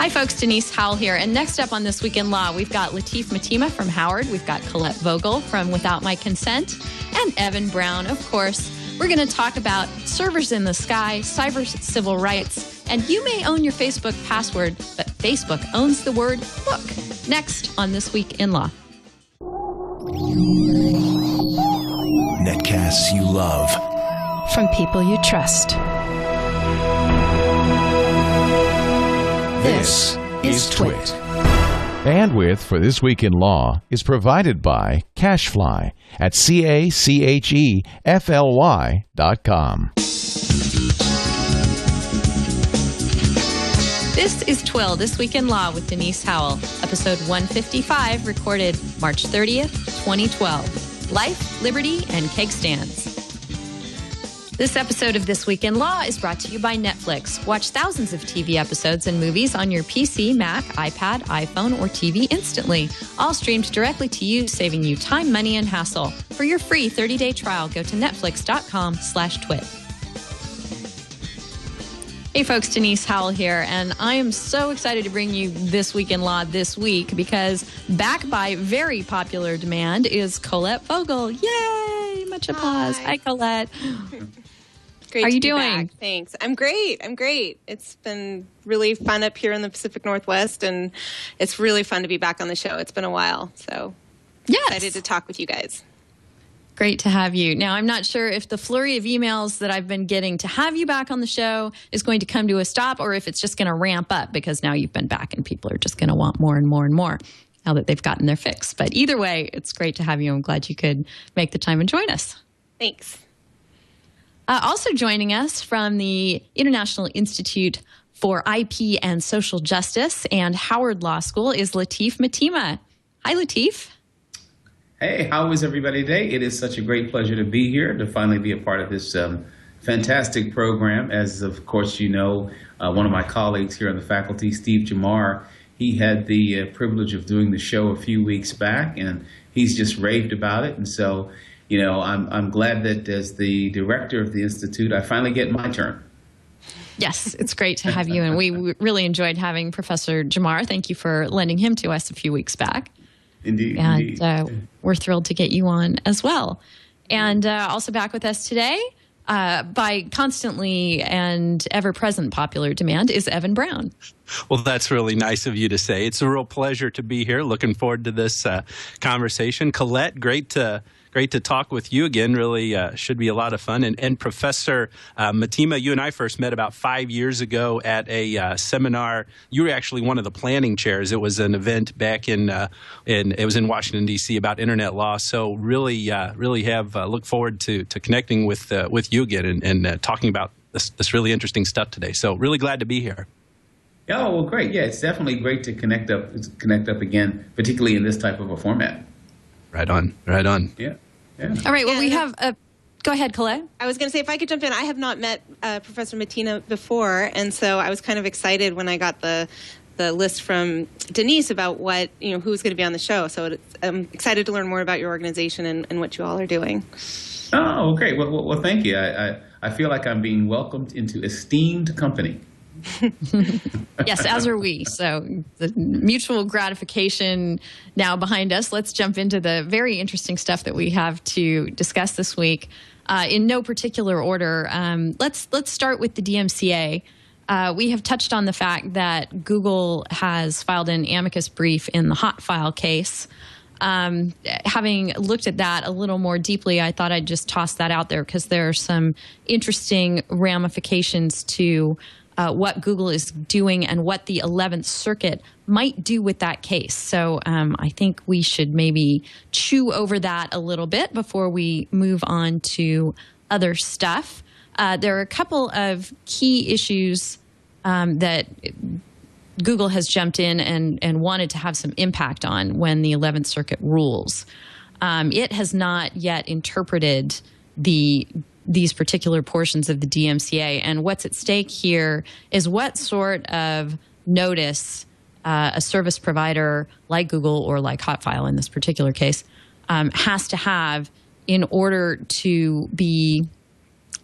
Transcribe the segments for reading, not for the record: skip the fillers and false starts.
Hi, folks. Denise Howell here. And next up on This Week in Law, we've got Lateef Mtima from Howard. We've got Colette Vogele from Without My Consent. And Evan Brown, of course. We're going to talk about servers in the sky, cyber civil rights, and you may own your Facebook password, but Facebook owns the word book. Next on This Week in Law. Netcasts you love. From people you trust. This is TWiT. Bandwidth for This Week in Law is provided by Cachefly at CACHEFLY.com. This is TWiL, This Week in Law with Denise Howell, episode 155, recorded March 30th, 2012. Life, Liberty, and Keg Stands. This episode of This Week in Law is brought to you by Netflix. Watch thousands of TV episodes and movies on your PC, Mac, iPad, iPhone, or TV instantly. All streamed directly to you, saving you time, money, and hassle. For your free 30-day trial, go to netflix.com/twit. Hey folks, Denise Howell here, and I am so excited to bring you This Week in Law this week because back by very popular demand is Colette Vogele. Yay! Much applause. Hi, Colette. Great. How are you to be doing? Back. Thanks. I'm great. It's been really fun up here in the Pacific Northwest, and it's really fun to be back on the show. It's been a while, so excited to talk with you guys. Great to have you. Now, I'm not sure if the flurry of emails that I've been getting to have you back on the show is going to come to a stop or if it's just going to ramp up because now you've been back and people are just going to want more and more and more now that they've gotten their fix. But either way, it's great to have you. I'm glad you could make the time and join us. Thanks. Also joining us from the International Institute for IP and Social Justice and Howard Law School is Lateef Mtima. Hi, Lateef. Hey, how is everybody today? It is such a great pleasure to be here, to finally be a part of this fantastic program. As, of course, you know, one of my colleagues here on the faculty, Steve Jamar, he had the privilege of doing the show a few weeks back, and he's just raved about it. And so, you know, I'm glad that as the director of the Institute, I finally get my turn. Yes, it's great to have you. And we really enjoyed having Professor Jamar. Thank you for lending him to us a few weeks back. Indeed. And we're thrilled to get you on as well. And also back with us today, by constantly and ever-present popular demand, is Evan Brown. Well, that's really nice of you to say. It's a real pleasure to be here. Looking forward to this conversation. Colette, great to talk with you again. Really should be a lot of fun. And Professor Mtima, you and I first met about 5 years ago at a seminar. You were actually one of the planning chairs. It was an event back it was in Washington, D.C. about internet law. So really have look forward to connecting with you again and talking about this really interesting stuff today. So really glad to be here. Oh, well, great. Yeah, it's definitely great to connect up again, particularly in this type of a format. Right on. Yeah. All right. Well, we have go ahead, Colette. I was going to say, if I could jump in, I have not met Professor Mtima before, and so I was kind of excited when I got the list from Denise about who's going to be on the show. So I'm excited to learn more about your organization and what you all are doing. Oh, great. Well, thank you. I feel like I'm being welcomed into esteemed company. Yes, as are we. So the mutual gratification now behind us. Let's jump into the very interesting stuff that we have to discuss this week. In no particular order, let's start with the DMCA. We have touched on the fact that Google has filed an amicus brief in the hot file case. Having looked at that a little more deeply, I thought I'd just toss that out there because there are some interesting ramifications to what Google is doing and what the 11th Circuit might do with that case. So I think we should maybe chew over that a little bit before we move on to other stuff. There are a couple of key issues that Google has jumped in and wanted to have some impact on when the 11th Circuit rules. It has not yet interpreted these particular portions of the DMCA. And what's at stake here is what sort of notice a service provider like Google or like Hotfile in this particular case has to have in order to be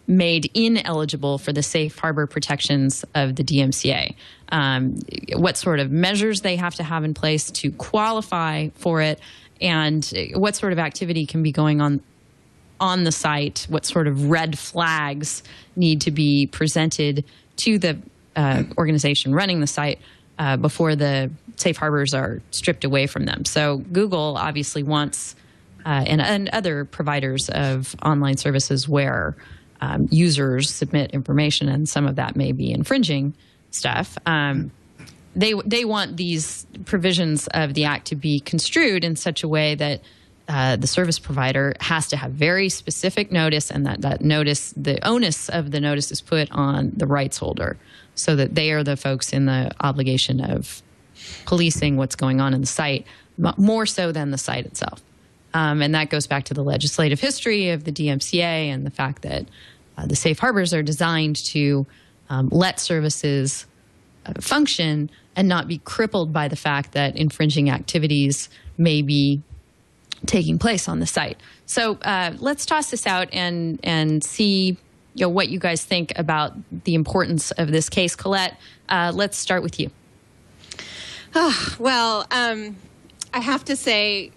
made ineligible for the safe harbor protections of the DMCA. what sort of measures they have to have in place to qualify for it, and what sort of activity can be going on the site, what sort of red flags need to be presented to the organization running the site before the safe harbors are stripped away from them. So Google obviously wants, and other providers of online services where users submit information, and some of that may be infringing stuff. They want these provisions of the Act to be construed in such a way that the service provider has to have very specific notice, and that notice, the onus of the notice is put on the rights holder, so that they are the folks in the obligation of policing what's going on in the site, more so than the site itself. And that goes back to the legislative history of the DMCA and the fact that the safe harbors are designed to let services function and not be crippled by the fact that infringing activities may be taking place on the site. So let's toss this out and see what you guys think about the importance of this case. Colette, let's start with you. Well, I have to say,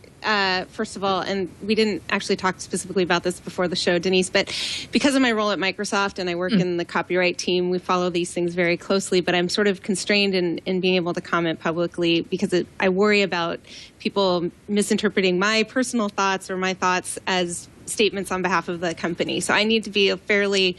first of all, and we didn't actually talk specifically about this before the show, Denise, but because of my role at Microsoft and I work in the copyright team, we follow these things very closely, but I'm sort of constrained in being able to comment publicly because I worry about people misinterpreting my personal thoughts or my thoughts as statements on behalf of the company. So I need to be a fairly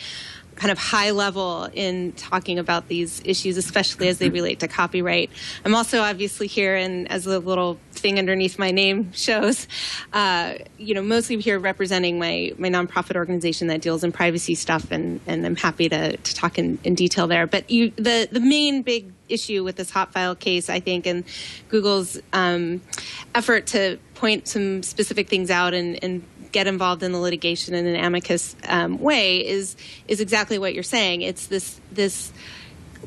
kind of high level in talking about these issues, especially as they relate to copyright. I'm also obviously here, and as the little thing underneath my name shows, mostly here representing my nonprofit organization that deals in privacy stuff, and I'm happy to talk in detail there. But the main big issue with this hot file case, I think, and Google's effort to point some specific things out and get involved in the litigation in an amicus way is exactly what you're saying. It's this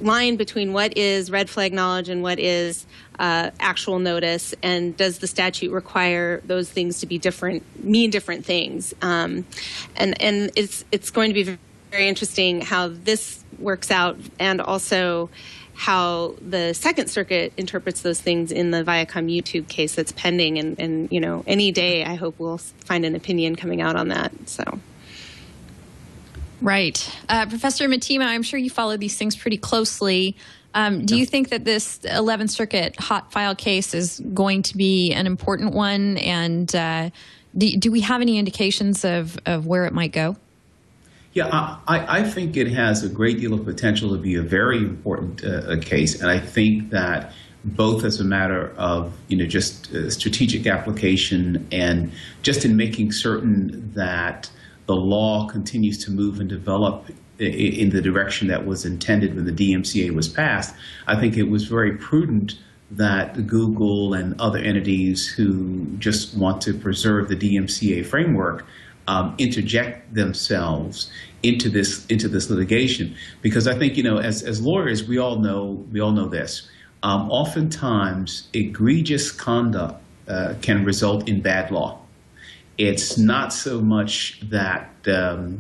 line between what is red flag knowledge and what is actual notice, and does the statute require those things to be mean different things? And it's going to be very interesting how this works out, and also how the Second Circuit interprets those things in the Viacom YouTube case that's pending. And any day I hope we'll find an opinion coming out on that. So. Right. Professor Mtima, I'm sure you follow these things pretty closely. Do you think that this 11th Circuit hot file case is going to be an important one? And do we have any indications of where it might go? Yeah, I think it has a great deal of potential to be a very important case. And I think that both as a matter of, just strategic application and just in making certain that the law continues to move and develop in the direction that was intended when the DMCA was passed, I think it was very prudent that Google and other entities who just want to preserve the DMCA framework interject themselves into this litigation, because I think as lawyers we all know this. Oftentimes, egregious conduct can result in bad law. It's not so much that the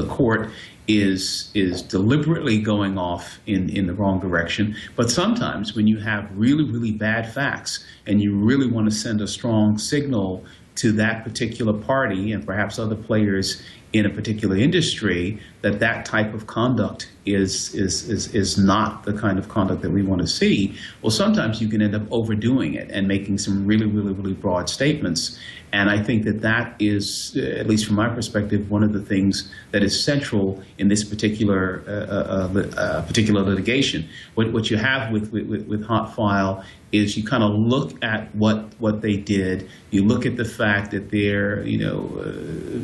court is deliberately going off in the wrong direction, but sometimes when you have really, really bad facts and you really want to send a strong signal to that particular party and perhaps other players in a particular industry, that type of conduct is not the kind of conduct that we want to see. Well, sometimes you can end up overdoing it and making some really, really, really broad statements. And I think that is, at least from my perspective, one of the things that is central in this particular litigation. What you have with Hot File is you kind of look at what they did. You look at the fact that there,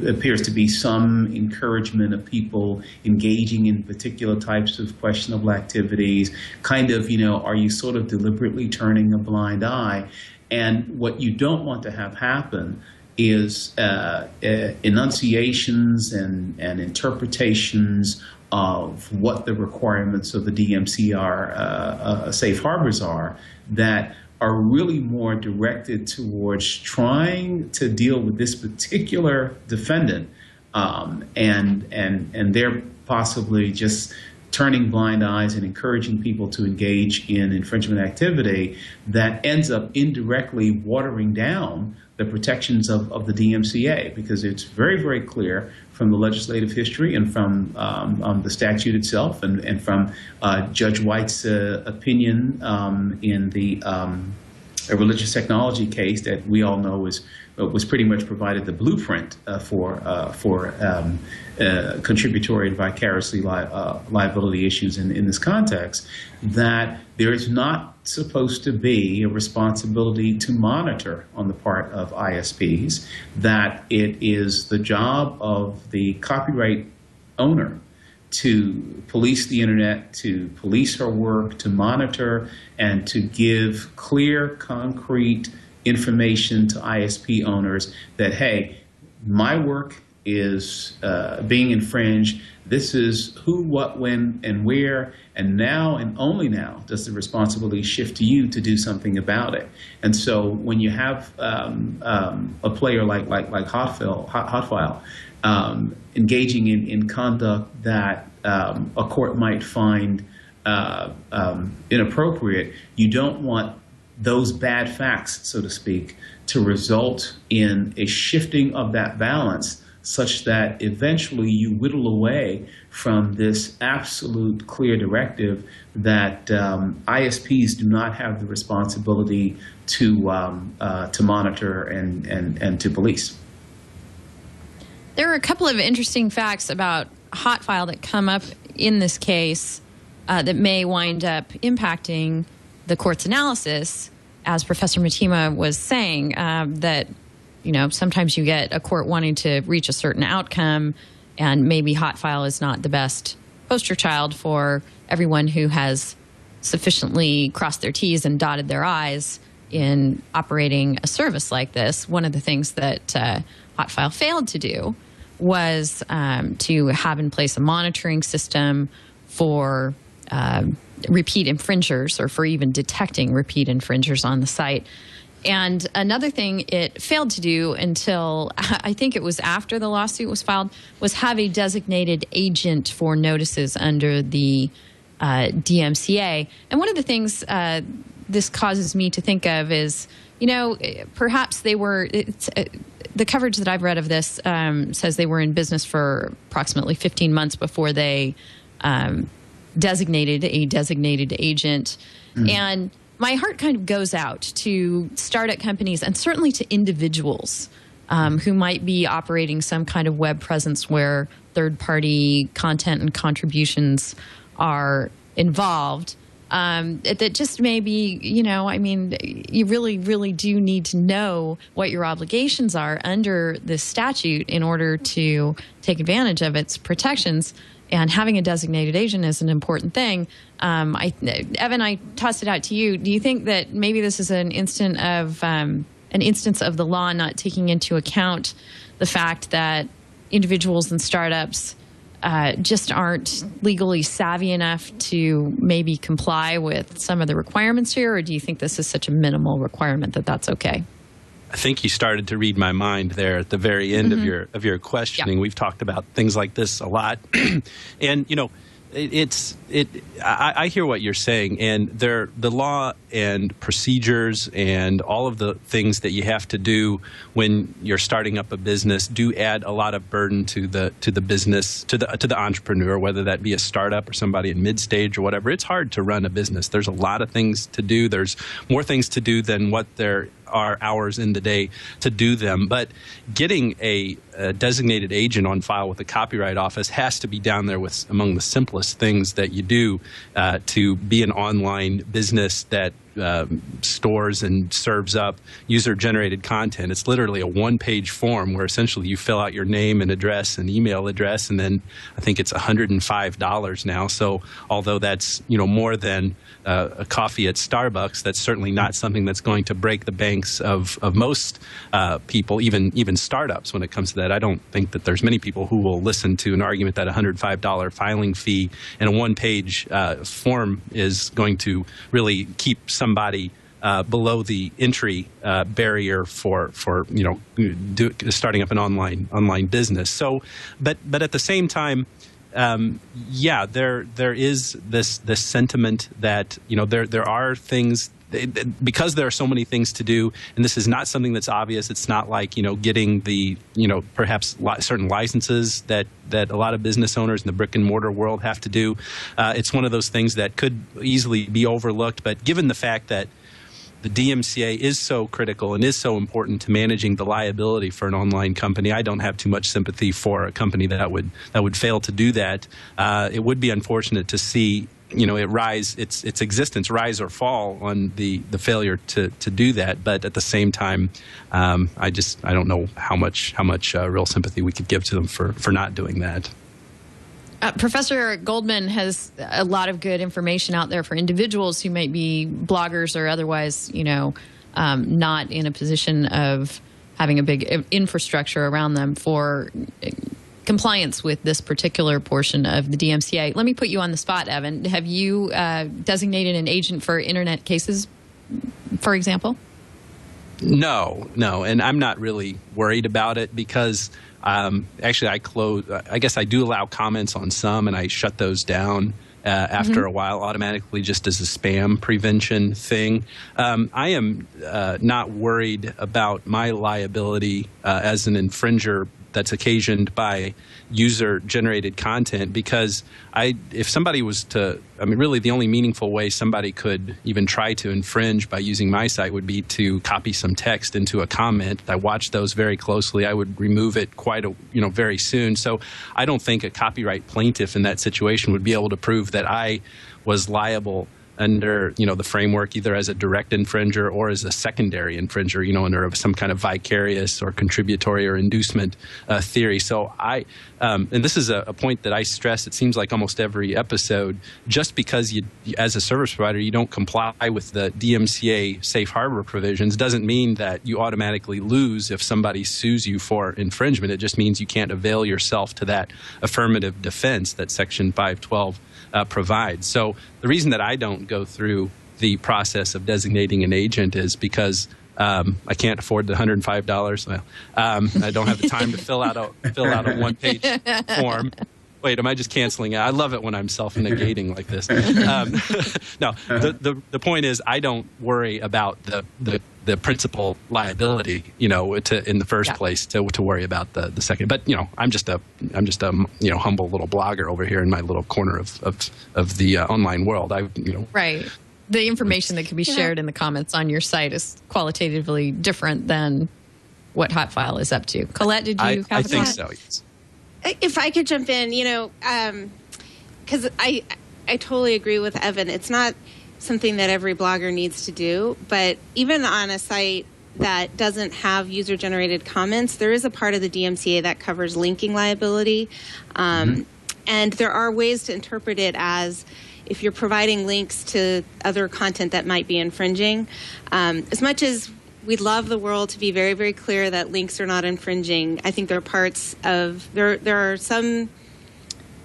appears to be some encouragement of people engaging in particular types of questionable activities. Kind of, are you sort of deliberately turning a blind eye? And what you don't want to have happen is enunciations and interpretations of what the requirements of the DMCA safe harbors are that are really more directed towards trying to deal with this particular defendant, and they're possibly just turning blind eyes and encouraging people to engage in infringement activity that ends up indirectly watering down the protections of the DMCA, because it's very, very clear from the legislative history and from the statute itself and from Judge White's opinion in the religious technology case that we all know was pretty much provided the blueprint for contributory and vicariously liability issues in this context, that there is not supposed to be a responsibility to monitor on the part of ISPs, that it is the job of the copyright owner to police the internet, to police her work, to monitor, and to give clear, concrete information to ISP owners that, hey, my work is being infringed. This is who, what, when, and where, and now and only now does the responsibility shift to you to do something about it. And so when you have a player like Hotfile engaging in conduct that a court might find inappropriate, you don't want those bad facts, so to speak, to result in a shifting of that balance such that eventually you whittle away from this absolute clear directive that ISPs do not have the responsibility to monitor and to police. There are a couple of interesting facts about Hotfile that come up in this case that may wind up impacting the court's analysis, as Professor Mtima was saying, that sometimes you get a court wanting to reach a certain outcome, and maybe Hotfile is not the best poster child for everyone who has sufficiently crossed their T's and dotted their I's in operating a service like this. One of the things that Hotfile failed to do was to have in place a monitoring system for repeat infringers, or for even detecting repeat infringers on the site. And another thing it failed to do until I think it was after the lawsuit was filed was have a designated agent for notices under the DMCA. And one of the things this causes me to think of is, perhaps they were, the coverage that I've read of this says they were in business for approximately 15 months before they designated a designated agent. And my heart kind of goes out to startup companies and certainly to individuals who might be operating some kind of web presence where third-party content and contributions are involved. That just maybe, you really, really do need to know what your obligations are under this statute in order to take advantage of its protections. And having a designated agent is an important thing. Evan, I tossed it out to you. Do you think that maybe this is an instance of the law not taking into account the fact that individuals and startups just aren't legally savvy enough to maybe comply with some of the requirements here? Or do you think this is such a minimal requirement that that's okay? I think you started to read my mind there at the very end of your questioning. Yeah. We've talked about things like this a lot, and I hear what you're saying, and the law and procedures and all of the things that you have to do when you're starting up a business do add a lot of burden to the business, to the entrepreneur, whether that be a startup or somebody in mid stage or whatever. It's hard to run a business. There's a lot of things to do. There's more things to do than what there are hours in the day to do them. But getting a designated agent on file with the Copyright Office has to be down there with among the simplest things that you do to be an online business that stores and serves up user-generated content. It's literally a one-page form where essentially you fill out your name and address and email address, and then I think it's $105 now. So although that's more than a coffee at Starbucks, that's certainly not something that's going to break the banks of most people, even startups. When it comes to that, I don't think that there's many people who will listen to an argument that $105 filing fee and a one-page form is going to really keep somebody below the entry barrier for starting up an online business. So, but at the same time, yeah, there is this sentiment that, you know, there are things, because there are so many things to do, and this is not something that's obvious. It's not like, you know, getting the, you know, perhaps certain licenses that a lot of business owners in the brick and mortar world have to do. It's one of those things that could easily be overlooked. But given the fact that the DMCA is so critical and is so important to managing the liability for an online company, I don't have too much sympathy for a company that would fail to do that. It would be unfortunate to see, you know, its existence rise or fall on the failure to do that. But at the same time, I don't know how much real sympathy we could give to them for not doing that. Professor Goldman has a lot of good information out there for individuals who might be bloggers or otherwise, you know, not in a position of having a big infrastructure around them for compliance with this particular portion of the DMCA. Let me put you on the spot, Evan. Have you designated an agent for internet cases, for example? No, and I'm not really worried about it because actually I guess I do allow comments on some, and I shut those down after a while automatically, just as a spam prevention thing. I am not worried about my liability as an infringer that's occasioned by user-generated content, because if somebody was to, I mean, really the only meaningful way somebody could even try to infringe by using my site would be to copy some text into a comment. I watch those very closely. I would remove it very soon. So I don't think a copyright plaintiff in that situation would be able to prove that I was liable under, you know, the framework either as a direct infringer or as a secondary infringer, you know, under some kind of vicarious or contributory or inducement theory. So and this is a point that I stress, it seems like almost every episode, just because you, as a service provider, you don't comply with the DMCA safe harbor provisions doesn't mean that you automatically lose if somebody sues you for infringement. It just means you can't avail yourself to that affirmative defense that Section 512 provides. So the reason that I don't go through the process of designating an agent is because I can't afford the $105. Well, I don't have the time to fill out a one-page form. Wait, am I just canceling it? I love it when I'm self-negating like this. No, the point is I don't worry about the principal liability, you know, in the first place to worry about the second. But you know, I'm just a you know, humble little blogger over here in my little corner of the online world. Right. The information that can be shared in the comments on your site is qualitatively different than what Hotfile is up to. Colette, did you have I think so, yes. If I could jump in, you know, because I totally agree with Evan. It's not something that every blogger needs to do, but even on a site that doesn't have user-generated comments, there is a part of the DMCA that covers linking liability, and there are ways to interpret it as if you're providing links to other content that might be infringing. As much as we'd love the world to be very, very clear that links are not infringing, I think there are some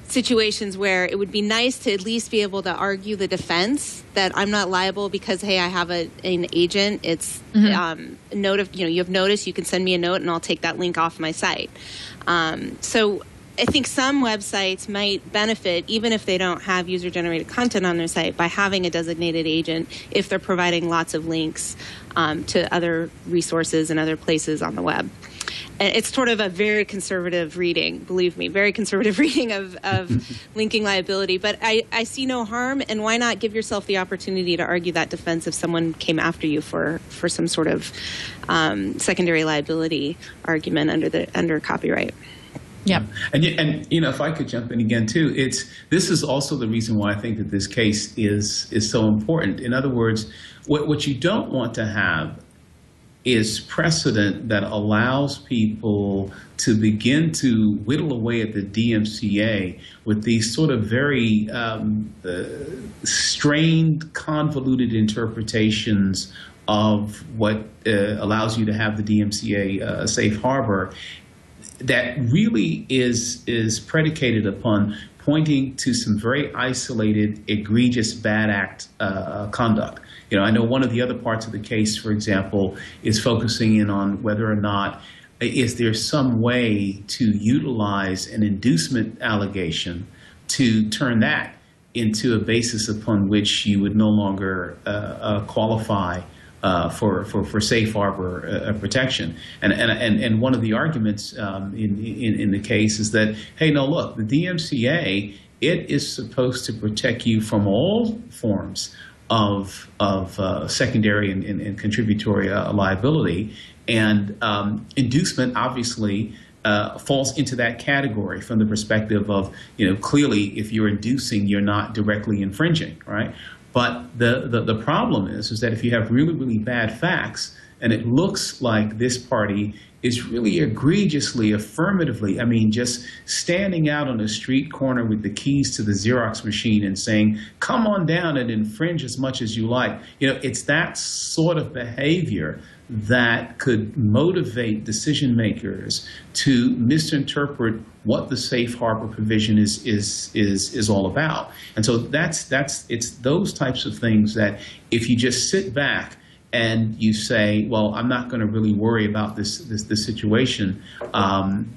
situations where it would be nice to at least be able to argue the defense that I'm not liable because, hey, I have an agent. It's note of, you know, you have notice, you can send me a note and I'll take that link off my site. So I think some websites might benefit, even if they don't have user-generated content on their site, by having a designated agent if they're providing lots of links to other resources and other places on the web. And it's sort of a very conservative reading, believe me, very conservative reading of linking liability. But I see no harm, and why not give yourself the opportunity to argue that defense if someone came after you for some sort of secondary liability argument under copyright. Yeah, and you know, if I could jump in again too, this is also the reason why I think that this case is so important. In other words, what you don't want to have is precedent that allows people to begin to whittle away at the DMCA with these sort of very strained, convoluted interpretations of what allows you to have the DMCA safe harbor. That really is predicated upon pointing to some very isolated, egregious bad act conduct. You know, I know one of the other parts of the case, for example, is focusing in on whether or not is there some way to utilize an inducement allegation to turn that into a basis upon which you would no longer qualify for safe harbor protection. And one of the arguments in the case is that, hey, no, look, the DMCA, it is supposed to protect you from all forms of secondary and contributory liability, and inducement obviously falls into that category from the perspective of, clearly if you're inducing, you're not directly infringing, right? But the problem is that if you have really, really bad facts, and it looks like this party is really egregiously, affirmatively, just standing out on a street corner with the keys to the Xerox machine and saying, come on down and infringe as much as you like. It's that sort of behavior that could motivate decision makers to misinterpret what the safe harbor provision is all about. And so it's those types of things that if you just sit back and you say, well, I'm not going to really worry about this situation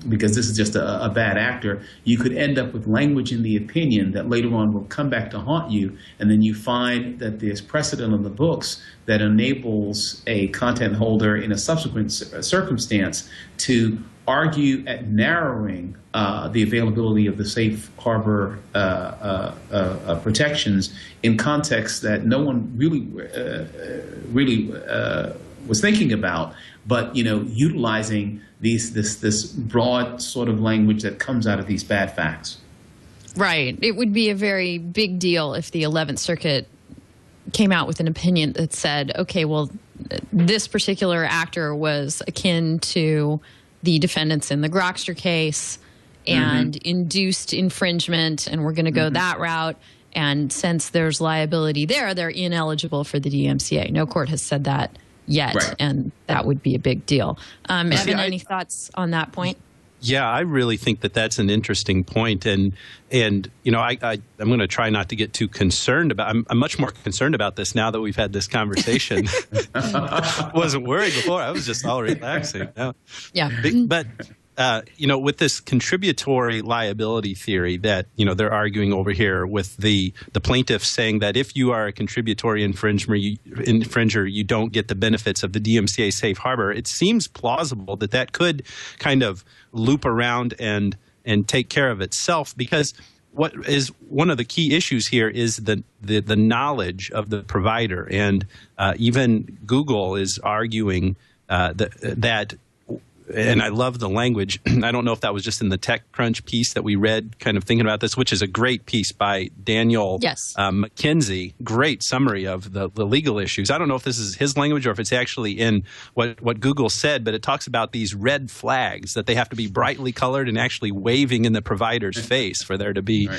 because this is just a bad actor, you could end up with language in the opinion that later on will come back to haunt you, and then you find that there's precedent on the books that enables a content holder in a subsequent circumstance to argue at narrowing the availability of the safe harbor protections in contexts that no one really was thinking about, but utilizing this broad sort of language that comes out of these bad facts. Right. It would be a very big deal if the 11th Circuit came out with an opinion that said, okay, well, this particular actor was akin to the defendants in the Grokster case and induced infringement, and we're going to go that route. And since there's liability there, they're ineligible for the DMCA. No court has said that yet, right. And that would be a big deal. Evan, any thoughts on that point? Yeah, I really think that that's an interesting point, and I'm going to try not to get too concerned about. I'm much more concerned about this now that we've had this conversation. I wasn't worried before. I was just all relaxing. No. Yeah, but with this contributory liability theory that they're arguing over here, with the plaintiff saying that if you are a contributory infringer, you don't get the benefits of the DMCA safe harbor. It seems plausible that could kind of loop around and take care of itself, because what is one of the key issues here is the knowledge of the provider, and even Google is arguing that. And I love the language. I don't know if that was just in the TechCrunch piece that we read, kind of thinking about this, which is a great piece by Daniel McKenzie. Great summary of the legal issues. I don't know if this is his language or if it's actually in what Google said, but it talks about these red flags that they have to be brightly colored and actually waving in the provider's face for there to be,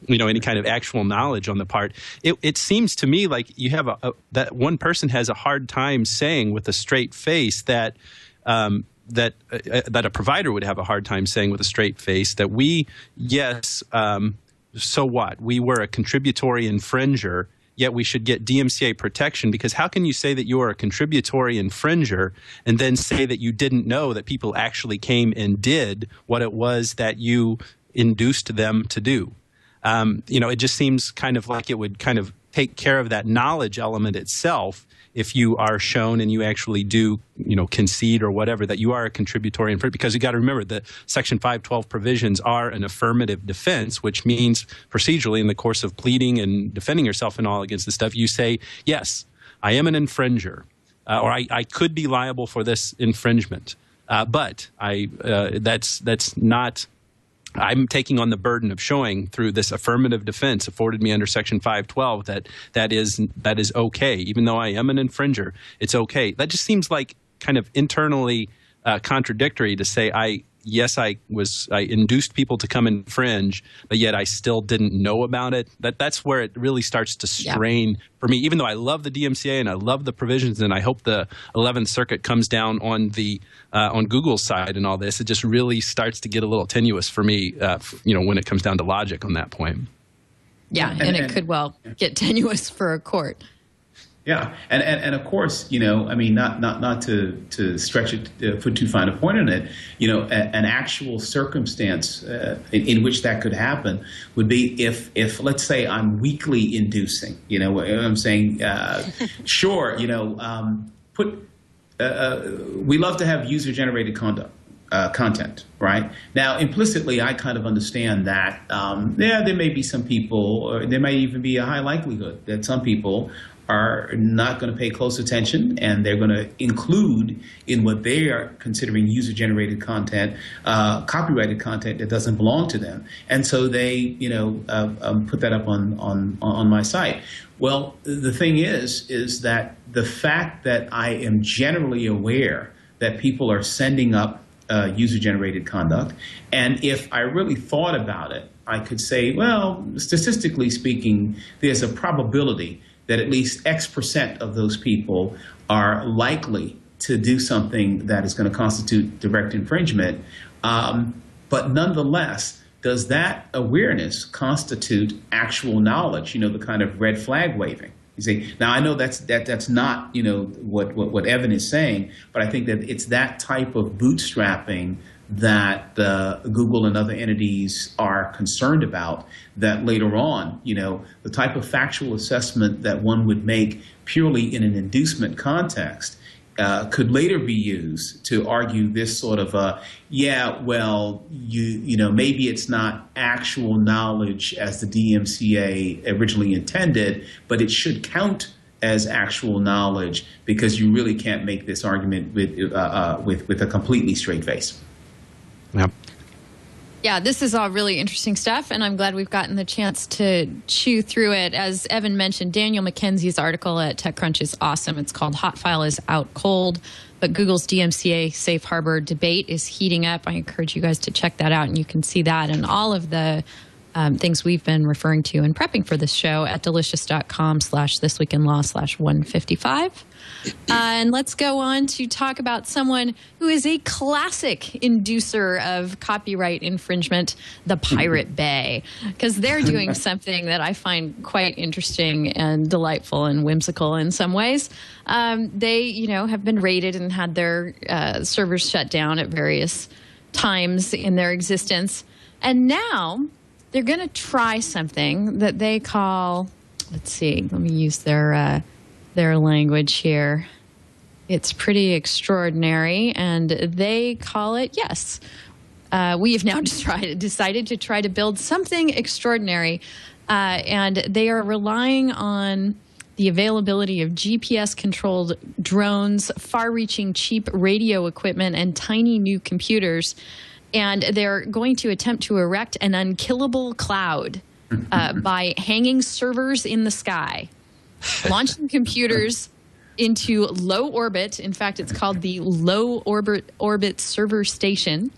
any kind of actual knowledge on the part. It seems to me like you have that one person has a hard time saying with a straight face that that a provider would have a hard time saying with a straight face that so what? We were a contributory infringer, yet we should get DMCA protection, because how can you say that you are a contributory infringer and then say that you didn't know that people actually came and did what it was that you induced them to do? It just seems kind of like it would kind of take care of that knowledge element itself if you are shown and you actually do, concede or whatever, that you are a contributory infringer. Because you got to remember the Section 512 provisions are an affirmative defense, which means procedurally in the course of pleading and defending yourself and all against this stuff, you say, yes, I am an infringer, or I could be liable for this infringement, but that's not. I'm taking on the burden of showing through this affirmative defense afforded me under Section 512 that is okay. Even though I am an infringer, it's okay. That just seems like kind of internally contradictory to say I induced people to come infringe, but yet I still didn't know about it. That's where it really starts to strain for me. Even though I love the DMCA and I love the provisions, and I hope the 11th Circuit comes down on the on Google's side and all this, it just really starts to get a little tenuous for me. When it comes down to logic on that point. Yeah, and it could well get tenuous for a court. Yeah, and of course, I mean, not to stretch it, put too fine a point on it. An actual circumstance in which that could happen would be if let's say I'm weekly inducing. I'm saying, sure, we love to have user-generated content, right? Now, implicitly, I kind of understand that, there may be some people, or there may even be a high likelihood that some people are not going to pay close attention, and they're going to include in what they are considering user-generated content, copyrighted content that doesn't belong to them, and so they, put that up on my site. Well, the thing is that the fact that I am generally aware that people are sending up user-generated conduct, and if I really thought about it, I could say, well, statistically speaking, there's a probability that at least X% of those people are likely to do something that is going to constitute direct infringement. But nonetheless, does that awareness constitute actual knowledge, the kind of red flag waving? You see, now I know that's not, what Evan is saying, but I think that it's that type of bootstrapping that Google and other entities are concerned about, that later on, the type of factual assessment that one would make purely in an inducement context could later be used to argue this sort of maybe it's not actual knowledge as the DMCA originally intended, but it should count as actual knowledge because you really can't make this argument with a completely straight face. Yep. Yeah, this is all really interesting stuff, and I'm glad we've gotten the chance to chew through it. As Evan mentioned, Daniel McKenzie's article at TechCrunch is awesome. It's called Hot File is Out Cold, but Google's DMCA safe harbor debate is heating up. I encourage you guys to check that out, and you can see that and all of the things we've been referring to and prepping for this show at delicious.com/thisweekinlaw/155. And let's go on to talk about someone who is a classic inducer of copyright infringement, the Pirate Bay, because they're doing something that I find quite interesting and delightful and whimsical in some ways. They, have been raided and had their servers shut down at various times in their existence. And now they're going to try something that they call, let me use their language here. It's pretty extraordinary, and they call it, we have now decided to try to build something extraordinary, and they are relying on the availability of GPS-controlled drones, far-reaching cheap radio equipment, and tiny new computers, and they're going to attempt to erect an unkillable cloud by hanging servers in the sky, launching computers into low orbit. In fact, it's called the Low Orbit Server Station.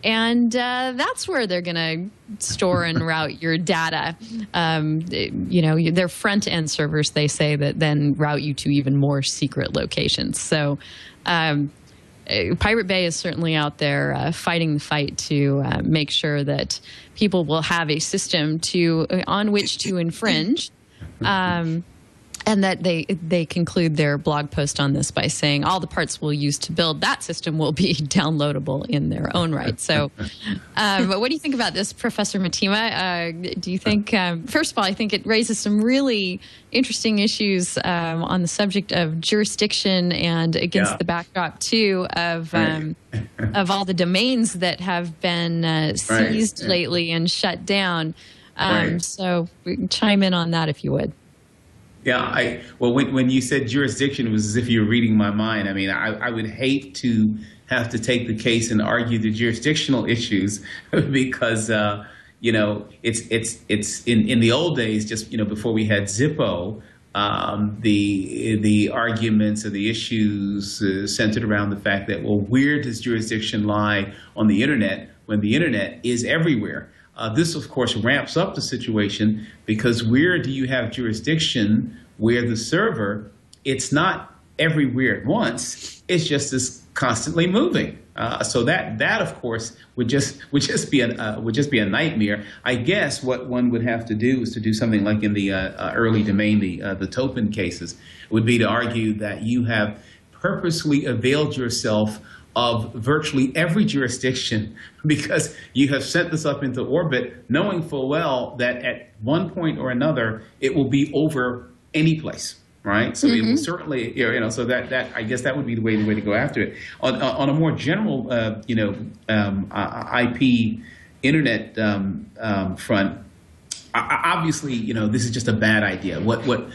And that's where they're going to store and route your data. They're front-end servers, they say, that then route you to even more secret locations. So Pirate Bay is certainly out there fighting the fight to make sure that people will have a system on which to infringe. And that they conclude their blog post on this by saying all the parts we'll use to build that system will be downloadable in their own right. So but what do you think about this, Professor Mtima? Do you think, first of all, I think it raises some really interesting issues on the subject of jurisdiction and against the backdrop, too, of all the domains that have been seized lately and shut down. So chime in on that if you would. Yeah, when you said jurisdiction, it was as if you were reading my mind. I mean, I would hate to have to take the case and argue the jurisdictional issues because, it's in the old days, just, before we had Zippo, the arguments or the issues centered around the fact that, well, where does jurisdiction lie on the Internet when the Internet is everywhere? This, of course, ramps up the situation because where do you have jurisdiction where the server, it's not everywhere at once. It's just this constantly moving. So that of course would just be a nightmare. I guess what one would have to do is to do something like in the early domain, the Topin cases, would be to argue that you have purposely availed yourself of virtually every jurisdiction because you have sent this up into orbit, knowing full well that at one point or another it will be over any place. Right, so it will certainly, so that I guess that would be the way to go after it. On a more general, IP internet front, obviously, this is just a bad idea. The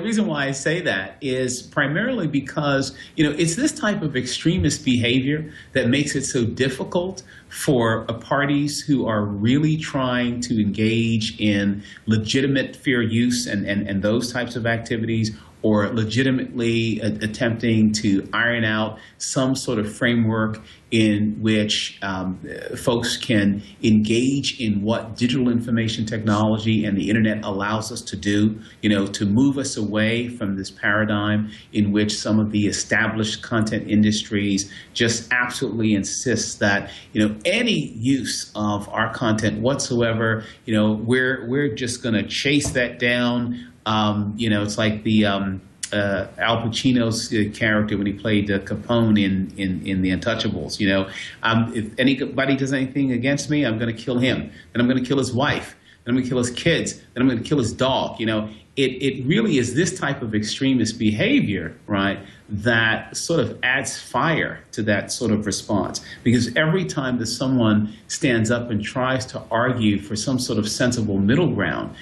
reason why I say that is primarily because it's this type of extremist behavior that makes it so difficult for parties who are really trying to engage in legitimate fair use and those types of activities, or legitimately attempting to iron out some sort of framework in which folks can engage in what digital information technology and the internet allows us to do, to move us away from this paradigm in which some of the established content industries just absolutely insist that, any use of our content whatsoever, we're just going to chase that down. It's like the Al Pacino's character when he played Capone in The Untouchables. If anybody does anything against me, I'm going to kill him, and I'm going to kill his wife, and I'm going to kill his kids, and I'm going to kill his dog. It really is this type of extremist behavior, right, that sort of adds fire to that sort of response. Because every time that someone stands up and tries to argue for some sort of sensible middle ground,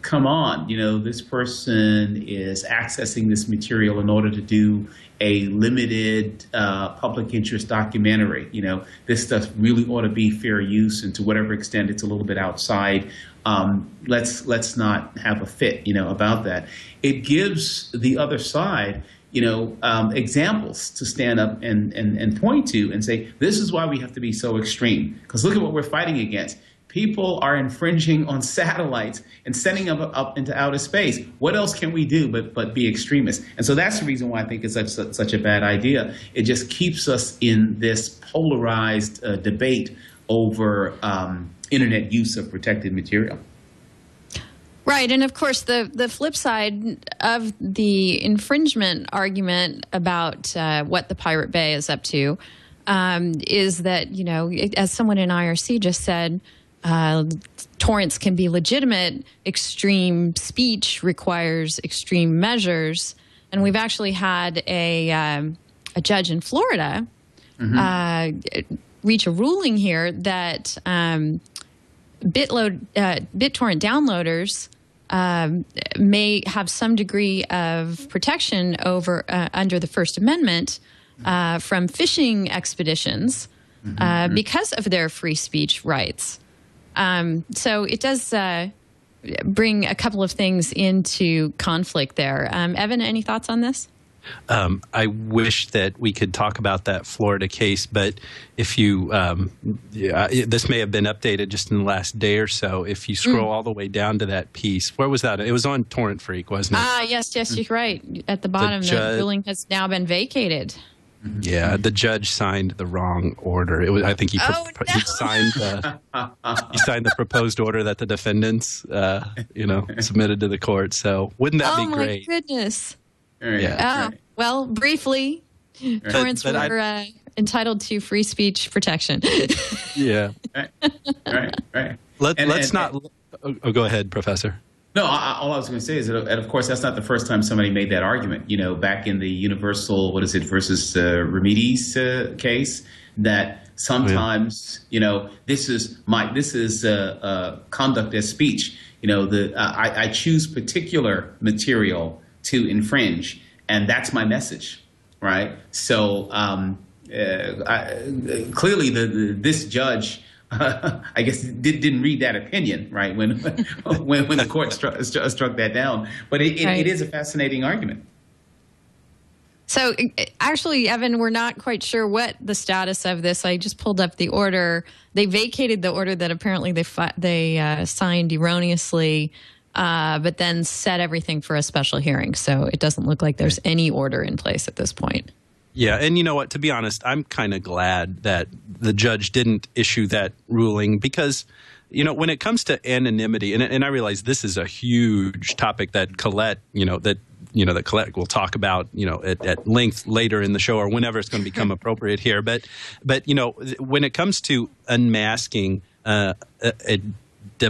come on, this person is accessing this material in order to do a limited public interest documentary. This stuff really ought to be fair use, and to whatever extent it's a little bit outside, let's not have a fit, about that. It gives the other side, examples to stand up and point to and say, this is why we have to be so extreme. Because look at what we're fighting against. People are infringing on satellites and sending them up into outer space. What else can we do but be extremists? And so that's the reason why I think it's such a bad idea. It just keeps us in this polarized debate over internet use of protected material. Right. And of course, the flip side of the infringement argument about what the Pirate Bay is up to is that, as someone in IRC just said, torrents can be legitimate. Extreme speech requires extreme measures. And we've actually had a judge in Florida reach a ruling here that BitTorrent downloaders may have some degree of protection over under the First Amendment from fishing expeditions because of their free speech rights. So it does bring a couple of things into conflict there. Evan, any thoughts on this? I wish that we could talk about that Florida case, but if you, this may have been updated just in the last day or so. If you scroll all the way down to that piece, where was that? It was on Torrent Freak, wasn't it? Yes, you're right. At the bottom, the ruling has now been vacated. Yeah, the judge signed the wrong order. It was, I think he signed the proposed order that the defendants, submitted to the court. So wouldn't that be great? Oh my goodness! Yeah. Well, briefly, torrents were entitled to free speech protection. Yeah. Right. Let's not. Go ahead, Professor. No, all I was going to say is that, and of course, that's not the first time somebody made that argument. Back in the Universal, versus Remedies case, that sometimes, this is conduct as speech. I choose particular material to infringe, and that's my message, right? So clearly, this judge, I guess, didn't read that opinion, right, when the court struck that down. But it is a fascinating argument. So actually, Evan, we're not quite sure what the status of this. I just pulled up the order. They vacated the order that apparently they signed erroneously. but then set everything for a special hearing. So it doesn't look like there's any order in place at this point. Yeah, and you know what? To be honest, I'm kind of glad that the judge didn't issue that ruling because, when it comes to anonymity, and I realize this is a huge topic that Colette, that Colette will talk about, at length later in the show or whenever it's going to become appropriate here. But when it comes to unmasking an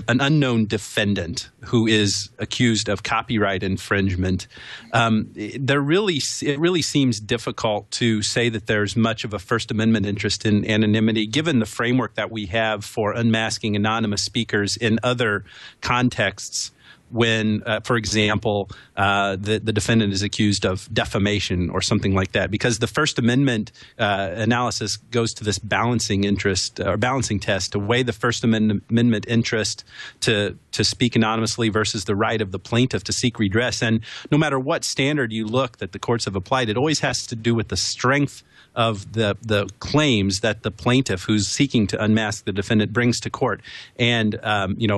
unknown defendant who is accused of copyright infringement, it really seems difficult to say that there's much of a First Amendment interest in anonymity, given the framework that we have for unmasking anonymous speakers in other contexts. When, for example, the defendant is accused of defamation or something like that, because the First Amendment analysis goes to this balancing interest or balancing test to weigh the First Amendment interest to speak anonymously versus the right of the plaintiff to seek redress. And no matter what standard you look that the courts have applied, it always has to do with the strength of the claims that the plaintiff who's seeking to unmask the defendant brings to court. And,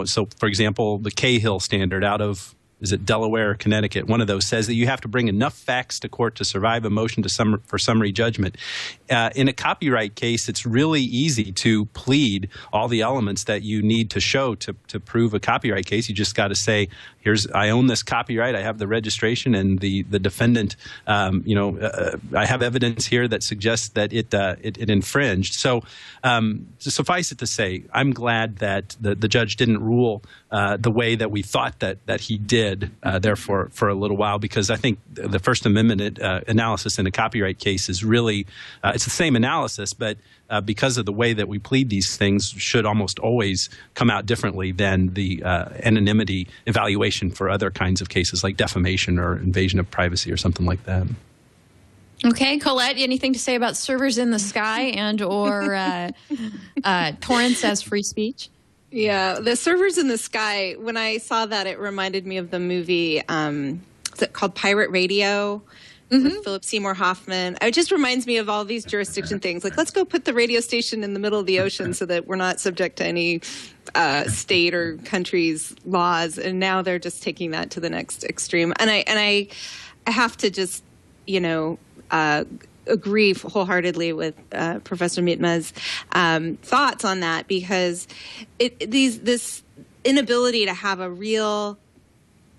so, for example, the Cahill standard out of, is it Delaware or Connecticut? One of those says that you have to bring enough facts to court to survive a motion for summary judgment. In a copyright case, it's really easy to plead all the elements that you need to show to prove a copyright case. You just got to say, I own this copyright, I have the registration, and the defendant, I have evidence here that suggests that it infringed. So suffice it to say, I'm glad that the judge didn't rule the way that we thought that he did there for a little while, because I think the First Amendment analysis in a copyright case is really, it's the same analysis, but because of the way that we plead these things should almost always come out differently than the anonymity evaluation for other kinds of cases like defamation or invasion of privacy or something like that. Okay, Colette, anything to say about servers in the sky and or torrents as free speech? Yeah, the servers in the sky, when I saw that, it reminded me of the movie, is it called Pirate Radio? With Philip Seymour Hoffman. It just reminds me of all these jurisdiction things. Like, let's go put the radio station in the middle of the ocean so that we're not subject to any state or country's laws. And now they're just taking that to the next extreme. And I have to just, agree wholeheartedly with Professor Mtima's thoughts on that, because this inability to have a real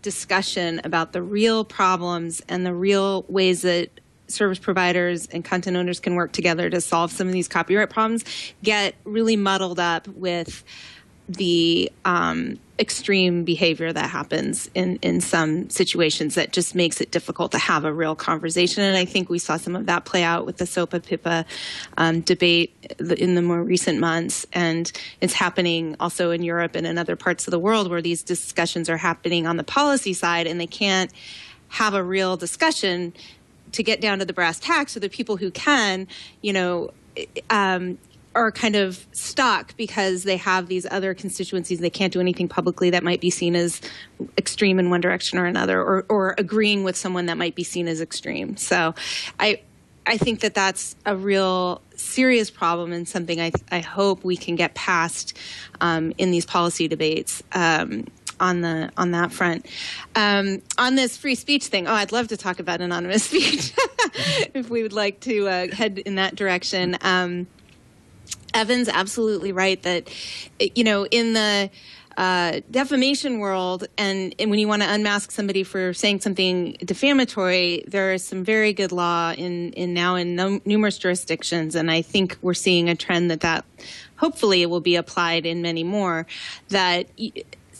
discussion about the real problems and the real ways that service providers and content owners can work together to solve some of these copyright problems get really muddled up with the extreme behavior that happens in some situations that just makes it difficult to have a real conversation. And I think we saw some of that play out with the SOPA-PIPA debate in the more recent months. And it's happening also in Europe and in other parts of the world where these discussions are happening on the policy side, and they can't have a real discussion to get down to the brass tacks, so the people who can, are kind of stuck because they have these other constituencies. They can't do anything publicly that might be seen as extreme in one direction or another, or agreeing with someone that might be seen as extreme. So I think that that's a real serious problem, and something I hope we can get past in these policy debates on that front. On this free speech thing, I'd love to talk about anonymous speech if we would like to head in that direction. Evan's absolutely right that, in the defamation world, and when you want to unmask somebody for saying something defamatory, there is some very good law in numerous jurisdictions, and I think we're seeing a trend that hopefully will be applied in many more, that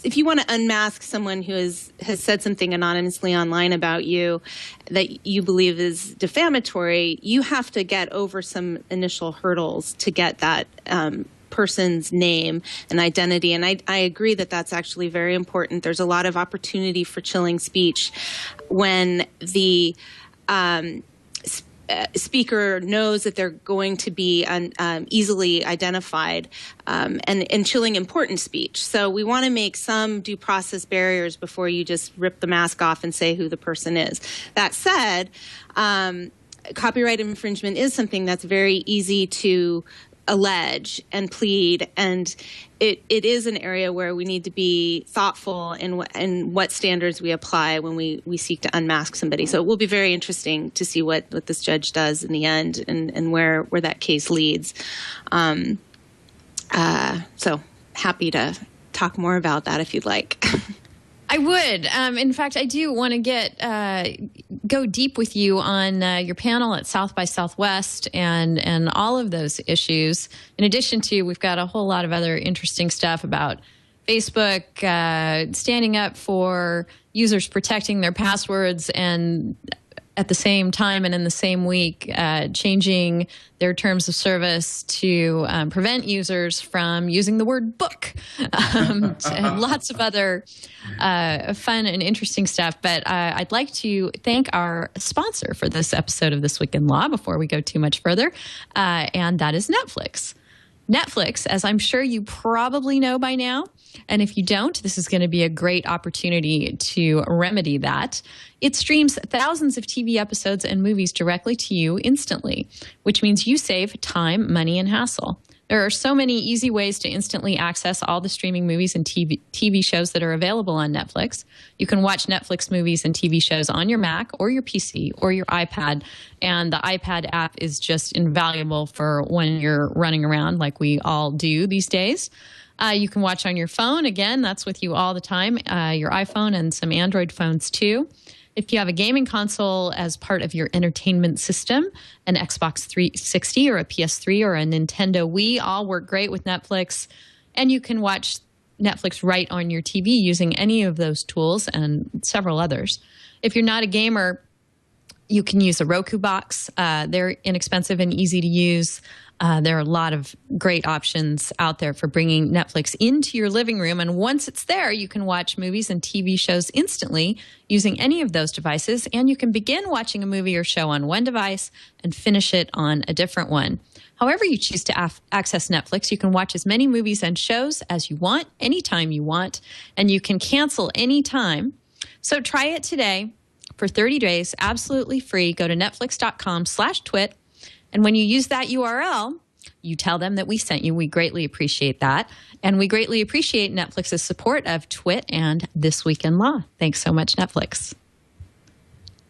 if you want to unmask someone who has said something anonymously online about you that you believe is defamatory, you have to get over some initial hurdles to get that person's name and identity. And I agree that that's actually very important. There's a lot of opportunity for chilling speech when the speaker knows that they're going to be easily identified, and chilling important speech. So we want to make some due process barriers before you just rip the mask off and say who the person is. That said, copyright infringement is something that's very easy to allege and plead, and it is an area where we need to be thoughtful in what standards we apply when we seek to unmask somebody. So it will be very interesting to see what this judge does in the end, and where that case leads. So happy to talk more about that if you'd like. I would. In fact, I do want to go deep with you on your panel at South by Southwest and all of those issues. In addition to, we've got a whole lot of other interesting stuff about Facebook standing up for users protecting their passwords, and at the same time and in the same week changing their terms of service to prevent users from using the word book. Lots of other fun and interesting stuff. But I'd like to thank our sponsor for this episode of This Week in Law before we go too much further, and that is Netflix. Netflix, as I'm sure you probably know by now, and if you don't, this is going to be a great opportunity to remedy that. It streams thousands of TV episodes and movies directly to you instantly, which means you save time, money, and hassle. There are so many easy ways to instantly access all the streaming movies and TV shows that are available on Netflix. You can watch Netflix movies and TV shows on your Mac or your PC or your iPad. And the iPad app is just invaluable for when you're running around like we all do these days. You can watch on your phone. Again, that's with you all the time, your iPhone and some Android phones too. If you have a gaming console as part of your entertainment system, an Xbox 360 or a PS3 or a Nintendo Wii all work great with Netflix. And you can watch Netflix right on your TV using any of those tools and several others. If you're not a gamer, you can use a Roku box. They're inexpensive and easy to use. There are a lot of great options out there for bringing Netflix into your living room. And once it's there, you can watch movies and TV shows instantly using any of those devices. And you can begin watching a movie or show on one device and finish it on a different one. However you choose to access Netflix, you can watch as many movies and shows as you want, anytime you want, and you can cancel anytime. So try it today for 30 days, absolutely free. Go to netflix.com/twit. And when you use that URL, you tell them that we sent you. We greatly appreciate that. And we greatly appreciate Netflix's support of TWiT and This Week in Law. Thanks so much, Netflix.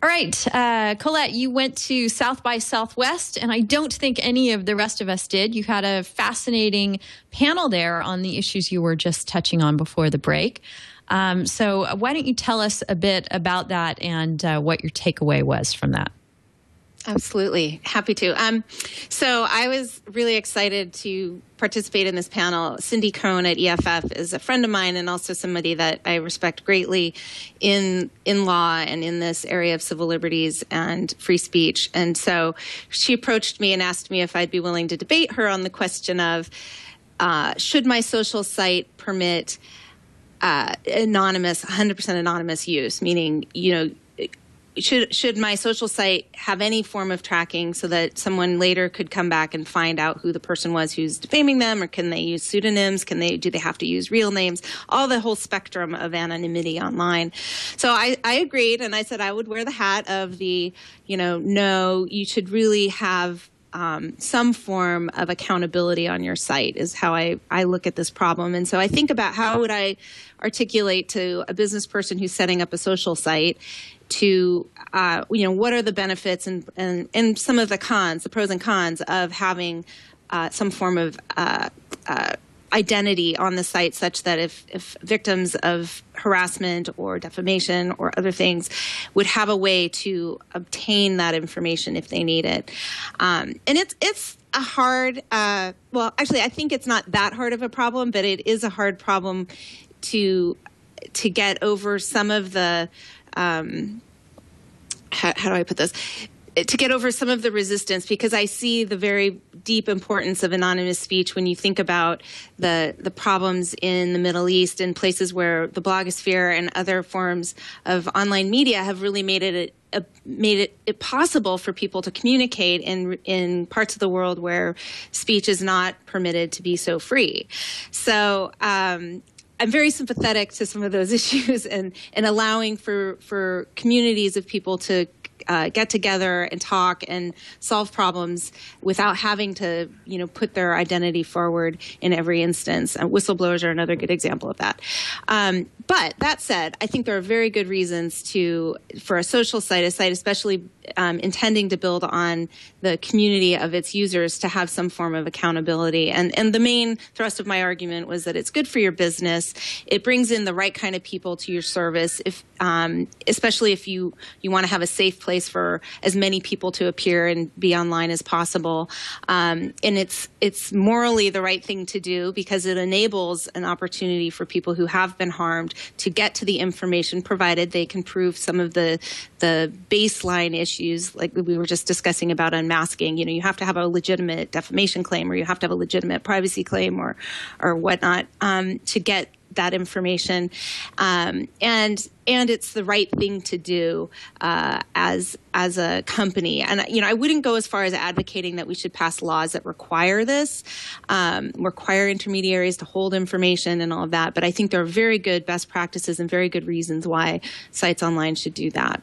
All right, Colette, you went to South by Southwest, and I don't think any of the rest of us did. You had a fascinating panel there on the issues you were just touching on before the break. So why don't you tell us a bit about that and what your takeaway was from that? Absolutely. Happy to. So I was really excited to participate in this panel. Cindy Cohn at EFF is a friend of mine and also somebody that I respect greatly in law and in this area of civil liberties and free speech. And so she approached me and asked me if I'd be willing to debate her on the question of should my social site permit anonymous, 100% anonymous use, meaning, should my social site have any form of tracking so that someone later could come back and find out who the person was who's defaming them, or can they use pseudonyms? Do they have to use real names? All the whole spectrum of anonymity online. So I agreed, and I said I would wear the hat of the, no, you should really have some form of accountability on your site is how I look at this problem. And so I think about how would I articulate to a business person who's setting up a social site to, what are the benefits and some of the cons, the pros and cons of having some form of identity on the site, such that if victims of harassment or defamation or other things would have a way to obtain that information if they need it. And it's a hard, well, actually, I think it's not that hard of a problem, but it is a hard problem to get over some of the, how do I put this? To get over some of the resistance, because I see the very deep importance of anonymous speech when you think about the problems in the Middle East and places where the blogosphere and other forms of online media have really made it possible for people to communicate in parts of the world where speech is not permitted to be so free. So I'm very sympathetic to some of those issues and allowing for communities of people to get together and talk and solve problems without having to, put their identity forward in every instance. Whistleblowers are another good example of that. But that said, I think there are very good reasons for a social site, especially intending to build on the community of its users, to have some form of accountability. And the main thrust of my argument was that it's good for your business. It brings in the right kind of people to your service, especially if you want to have a safe place for as many people to appear and be online as possible. And it's morally the right thing to do because it enables an opportunity for people who have been harmed to get to the information, provided they can prove some of the baseline issues, like we were just discussing about unmasking. You have to have a legitimate defamation claim, or you have to have a legitimate privacy claim, or whatnot, to get that information. And it's the right thing to do as a company. And I wouldn't go as far as advocating that we should pass laws that require this, require intermediaries to hold information and all of that. But I think there are very good best practices and very good reasons why sites online should do that.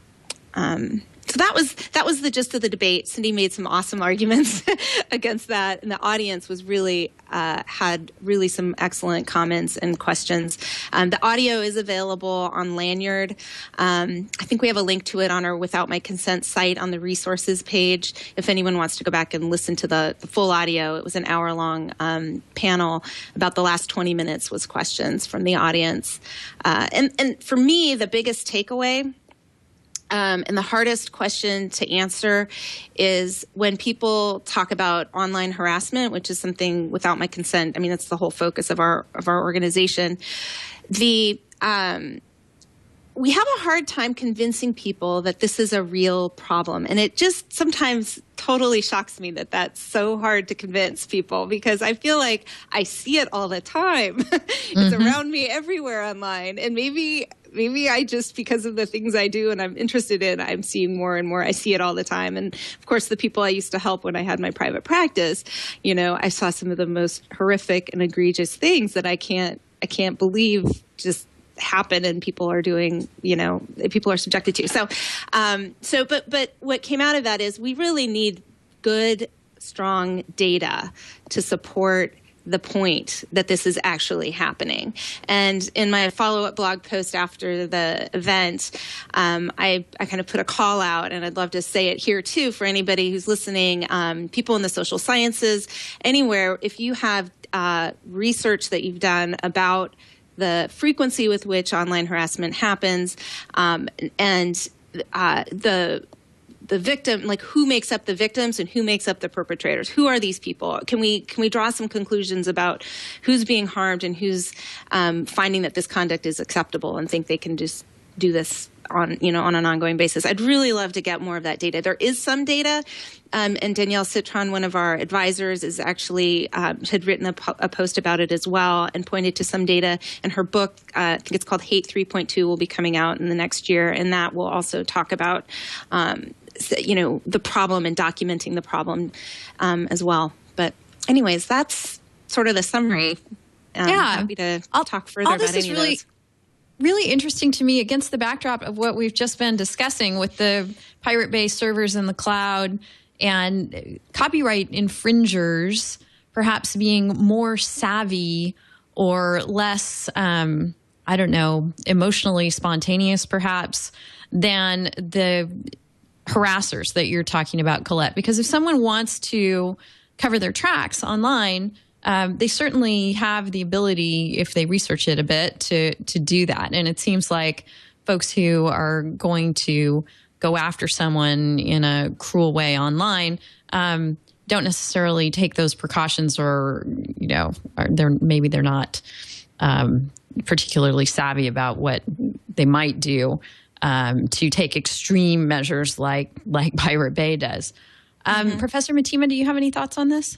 So that was the gist of the debate. Cindy made some awesome arguments against that, and the audience was really had really some excellent comments and questions. The audio is available on Lanyard. I think we have a link to it on our Without My Consent site on the resources page. If anyone wants to go back and listen to the full audio, it was an hour-long panel. About the last 20 minutes was questions from the audience. And for me, the biggest takeaway and the hardest question to answer is when people talk about online harassment, which is something Without My Consent. I mean, that's the whole focus of our organization. We have a hard time convincing people that this is a real problem. And it just sometimes totally shocks me that that's so hard to convince people, because I feel like I see it all the time. It's around me everywhere online. And maybe I just, because of the things I do and I'm interested in, I'm seeing more and more. I see it all the time. And of course, the people I used to help when I had my private practice, I saw some of the most horrific and egregious things that I can't believe just happen and people are doing, people are subjected to. But what came out of that is we really need good, strong data to support the point that this is actually happening. And in my follow-up blog post after the event, I kind of put a call out, and I'd love to say it here too for anybody who's listening, people in the social sciences, anywhere, if you have research that you've done about the frequency with which online harassment happens, and the victim, like who makes up the victims and who makes up the perpetrators? Who are these people? Can we draw some conclusions about who's being harmed and who's finding that this conduct is acceptable and think they can just do this on an ongoing basis? I'd really love to get more of that data. There is some data, and Danielle Citron, one of our advisors, is actually had written a post about it as well and pointed to some data. And her book, I think it's called Hate 3.2, will be coming out in the next year, and that will also talk about the problem and documenting the problem as well. But anyways, that's sort of the summary. Happy to talk further about any of those. Really interesting to me against the backdrop of what we've just been discussing with the pirate-based servers in the cloud and copyright infringers perhaps being more savvy or less, emotionally spontaneous perhaps than the harassers that you're talking about, Colette. Because if someone wants to cover their tracks online, they certainly have the ability, if they research it a bit, to do that. And it seems like folks who are going to go after someone in a cruel way online don't necessarily take those precautions, or they're not particularly savvy about what they might do to take extreme measures like Pirate Bay does. Professor Mtima, do you have any thoughts on this?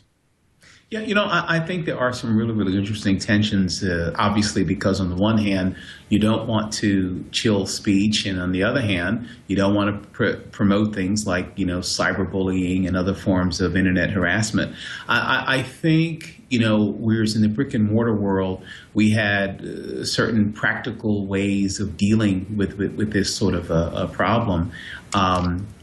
Yeah, I think there are some really, really interesting tensions, obviously, because on the one hand, you don't want to chill speech, and on the other hand, you don't want to promote things like, cyberbullying and other forms of internet harassment. I think, whereas in the brick and mortar world, we had certain practical ways of dealing with this sort of a problem.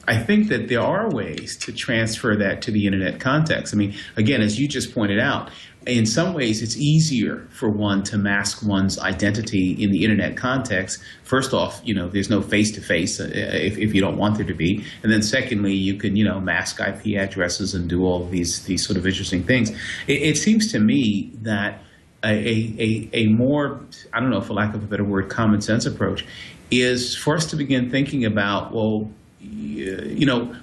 I think that there are ways to transfer that to the internet context. I mean, again, as you just pointed out, in some ways it's easier for one to mask one's identity in the internet context. First off, there's no face-to-face if you don't want there to be. And then secondly, you can, mask IP addresses and do all of these sort of interesting things. It seems to me that a more, I don't know, for lack of a better word, common sense approach is for us to begin thinking about, well,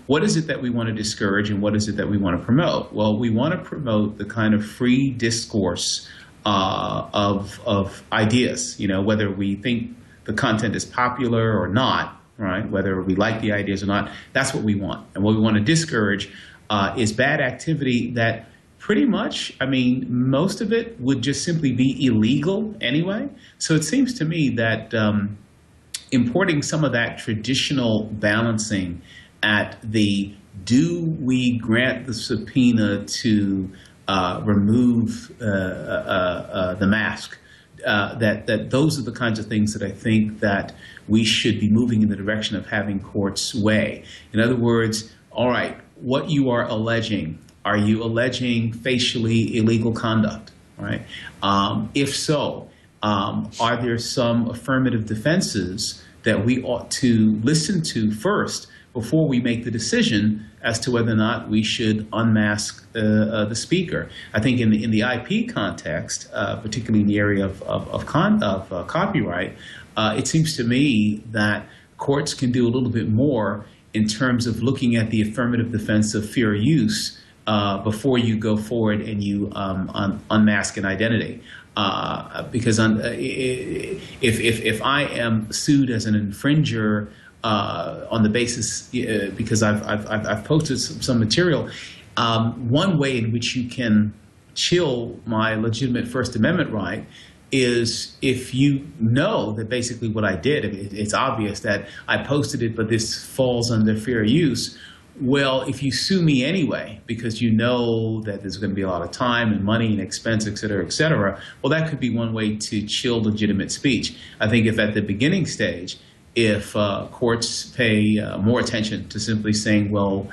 what is it that we want to discourage and what is it that we want to promote? Well, we want to promote the kind of free discourse of ideas, whether we think the content is popular or not, right? Whether we like the ideas or not, that's what we want. And what we want to discourage is bad activity that pretty much, most of it would just simply be illegal anyway. So it seems to me that importing some of that traditional balancing at the do we grant the subpoena to remove the mask, that those are the kinds of things that I think that we should be moving in the direction of having courts weigh. In other words, all right, what you are alleging, are you alleging facially illegal conduct, right? If so, are there some affirmative defenses that we ought to listen to first before we make the decision as to whether or not we should unmask the speaker? I think in the IP context, particularly in the area of copyright, it seems to me that courts can do a little bit more in terms of looking at the affirmative defense of fair use before you go forward and you unmask an identity. Because if I am sued as an infringer on the basis because I've posted some material, one way in which you can chill my legitimate First Amendment right is if you know that basically what I did, it's obvious that I posted it, but this falls under fair use. Well, if you sue me anyway, because you know that there's going to be a lot of time and money and expense, et cetera, well, that could be one way to chill legitimate speech. I think if at the beginning stage, if courts pay more attention to simply saying, well,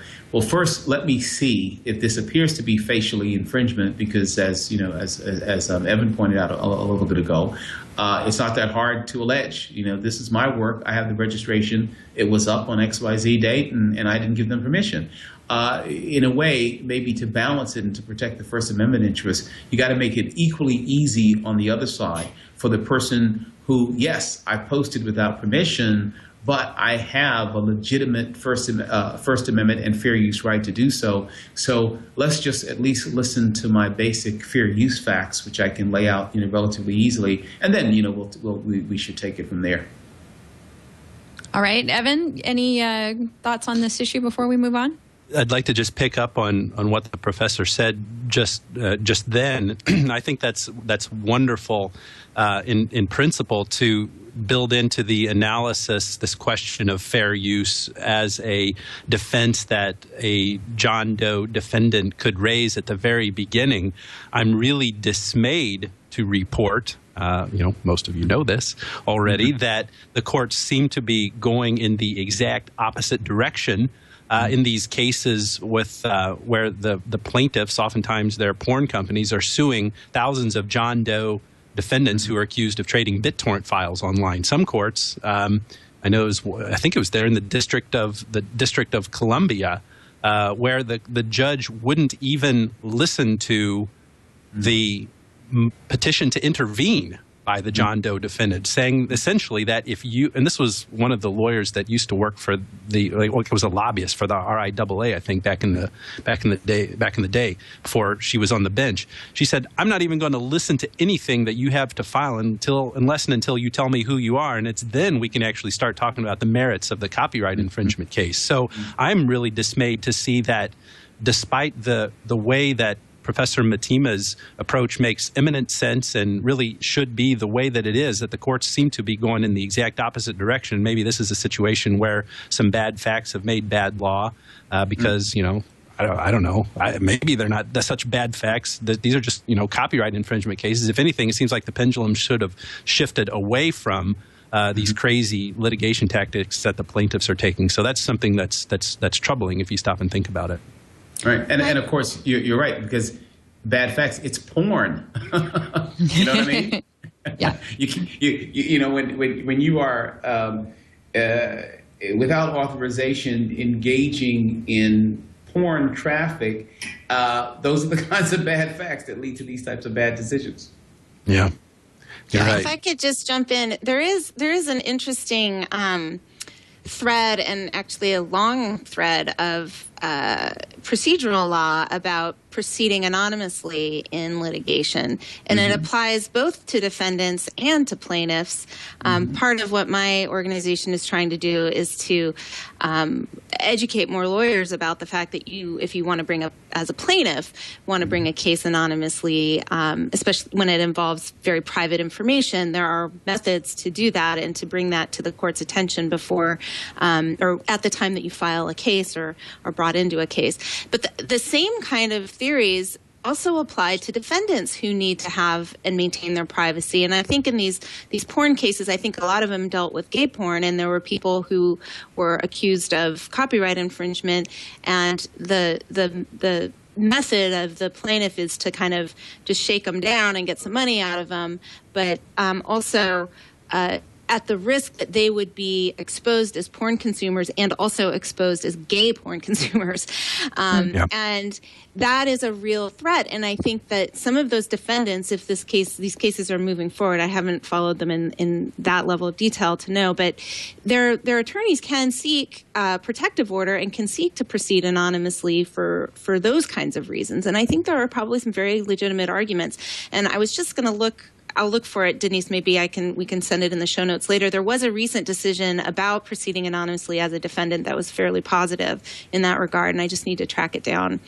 first let me see if this appears to be facially infringement, because as Evan pointed out a little bit ago, it's not that hard to allege. This is my work. I have the registration. It was up on XYZ date, and I didn't give them permission. In a way, maybe to balance it and to protect the First Amendment interest, you got to make it equally easy on the other side for the person who, yes, I posted without permission, but I have a legitimate First Amendment and fair use right to do so. So let's just at least listen to my basic fair use facts, which I can lay out relatively easily, and then we should take it from there. All right, Evan, any thoughts on this issue before we move on? I'd like to just pick up on what the professor said just then. I think that's wonderful in principle to build into the analysis this question of fair use as a defense that a John Doe defendant could raise at the very beginning. I'm really dismayed to report, most of you know this already, that the courts seem to be going in the exact opposite direction in these cases with where the plaintiffs, oftentimes their porn companies, are suing thousands of John Doe defendants who are accused of trading BitTorrent files online. Some courts, I think it was there in the District of Columbia, where the judge wouldn't even listen to the petition to intervene by the John Doe defendant, saying essentially that if you, and this was one of the lawyers that used to work for it was a lobbyist for the RIAA, I think back in the day before she was on the bench. She said, "I'm not even going to listen to anything that you have to file unless and until you tell me who you are, and it's then we can actually start talking about the merits of the copyright infringement case." So I'm really dismayed to see that, despite the way that Professor Mtima's approach makes eminent sense and really should be the way that it is, that the courts seem to be going in the exact opposite direction. Maybe this is a situation where some bad facts have made bad law because, I don't know. Maybe they're not such bad facts. These are just, copyright infringement cases. If anything, it seems like the pendulum should have shifted away from these crazy litigation tactics that the plaintiffs are taking. So that's something that's troubling if you stop and think about it. Right, and of course you're right, because bad facts, it's porn. You know what I mean? Yeah. You know, when you are without authorization engaging in porn traffic, those are the kinds of bad facts that lead to these types of bad decisions. Yeah. You're right. If I could just jump in, there is an interesting thread, and actually a long thread of procedural law about proceeding anonymously in litigation, and it applies both to defendants and to plaintiffs. Part of what my organization is trying to do is to educate more lawyers about the fact that if you want to bring up, as a plaintiff, want to bring a case anonymously, especially when it involves very private information, there are methods to do that and to bring that to the court's attention before or at the time that you file a case or are brought into a case. But the same kind of theories also apply to defendants who need to have and maintain their privacy. And I think in these porn cases, I think a lot of them dealt with gay porn, and there were people who were accused of copyright infringement, and the method of the plaintiff is to kind of just shake them down and get some money out of them, but also at the risk that they would be exposed as porn consumers and also exposed as gay porn consumers. And that is a real threat. And I think that some of those defendants, if these cases are moving forward, I haven't followed them in that level of detail to know, but their attorneys can seek protective order and can seek to proceed anonymously for those kinds of reasons. And I think there are probably some very legitimate arguments. And I was just going to I'll look for it, Denise. Maybe we can send it in the show notes later. There was a recent decision about proceeding anonymously as a defendant that was fairly positive in that regard, and I just need to track it down.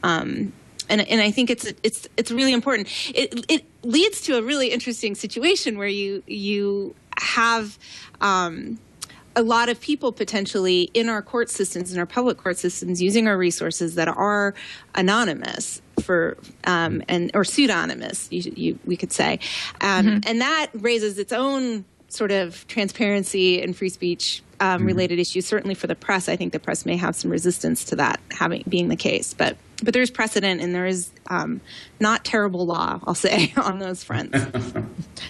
And I think it's really important. It leads to a really interesting situation where you have a lot of people potentially in our court systems, in our public court systems, using our resources that are anonymous or pseudonymous, we could say, and that raises its own sort of transparency and free speech related issues. Certainly for the press, I think the press may have some resistance to that being the case, but there's precedent, and there is not terrible law, I'll say, on those fronts.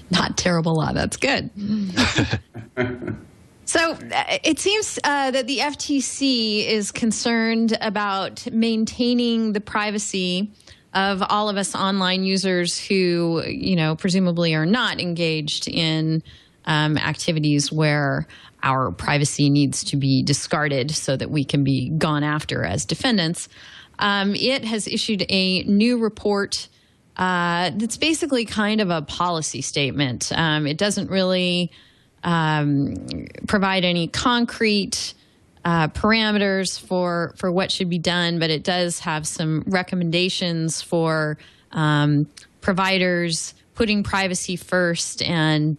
Not terrible law. That's good. So it seems that the FTC is concerned about maintaining the privacy of all of us online users who, presumably are not engaged in activities where our privacy needs to be discarded so that we can be gone after as defendants. It has issued a new report that's basically kind of a policy statement. It doesn't really provide any concrete parameters for what should be done, but it does have some recommendations for providers putting privacy first and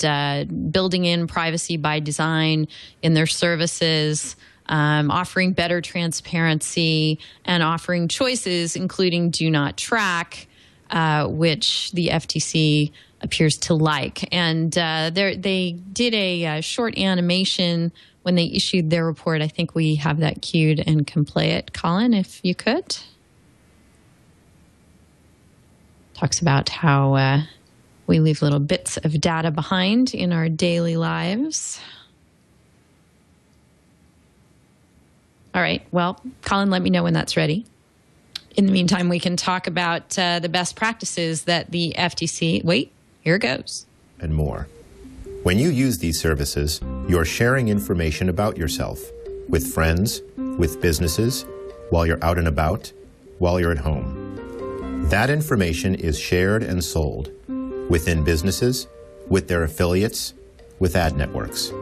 building in privacy by design in their services, offering better transparency, and offering choices, including do not track, which the FTC appears to like. And they did a short animation when they issued their report. I think we have that queued and can play it. Colin, if you could. Talks about how we leave little bits of data behind in our daily lives. All right. Well, Colin, let me know when that's ready. In the meantime, we can talk about the best practices that the FTC... Wait, here it goes. And more. When you use these services, you're sharing information about yourself with friends, with businesses, while you're out and about, while you're at home. That information is shared and sold within businesses, with their affiliates, with ad networks.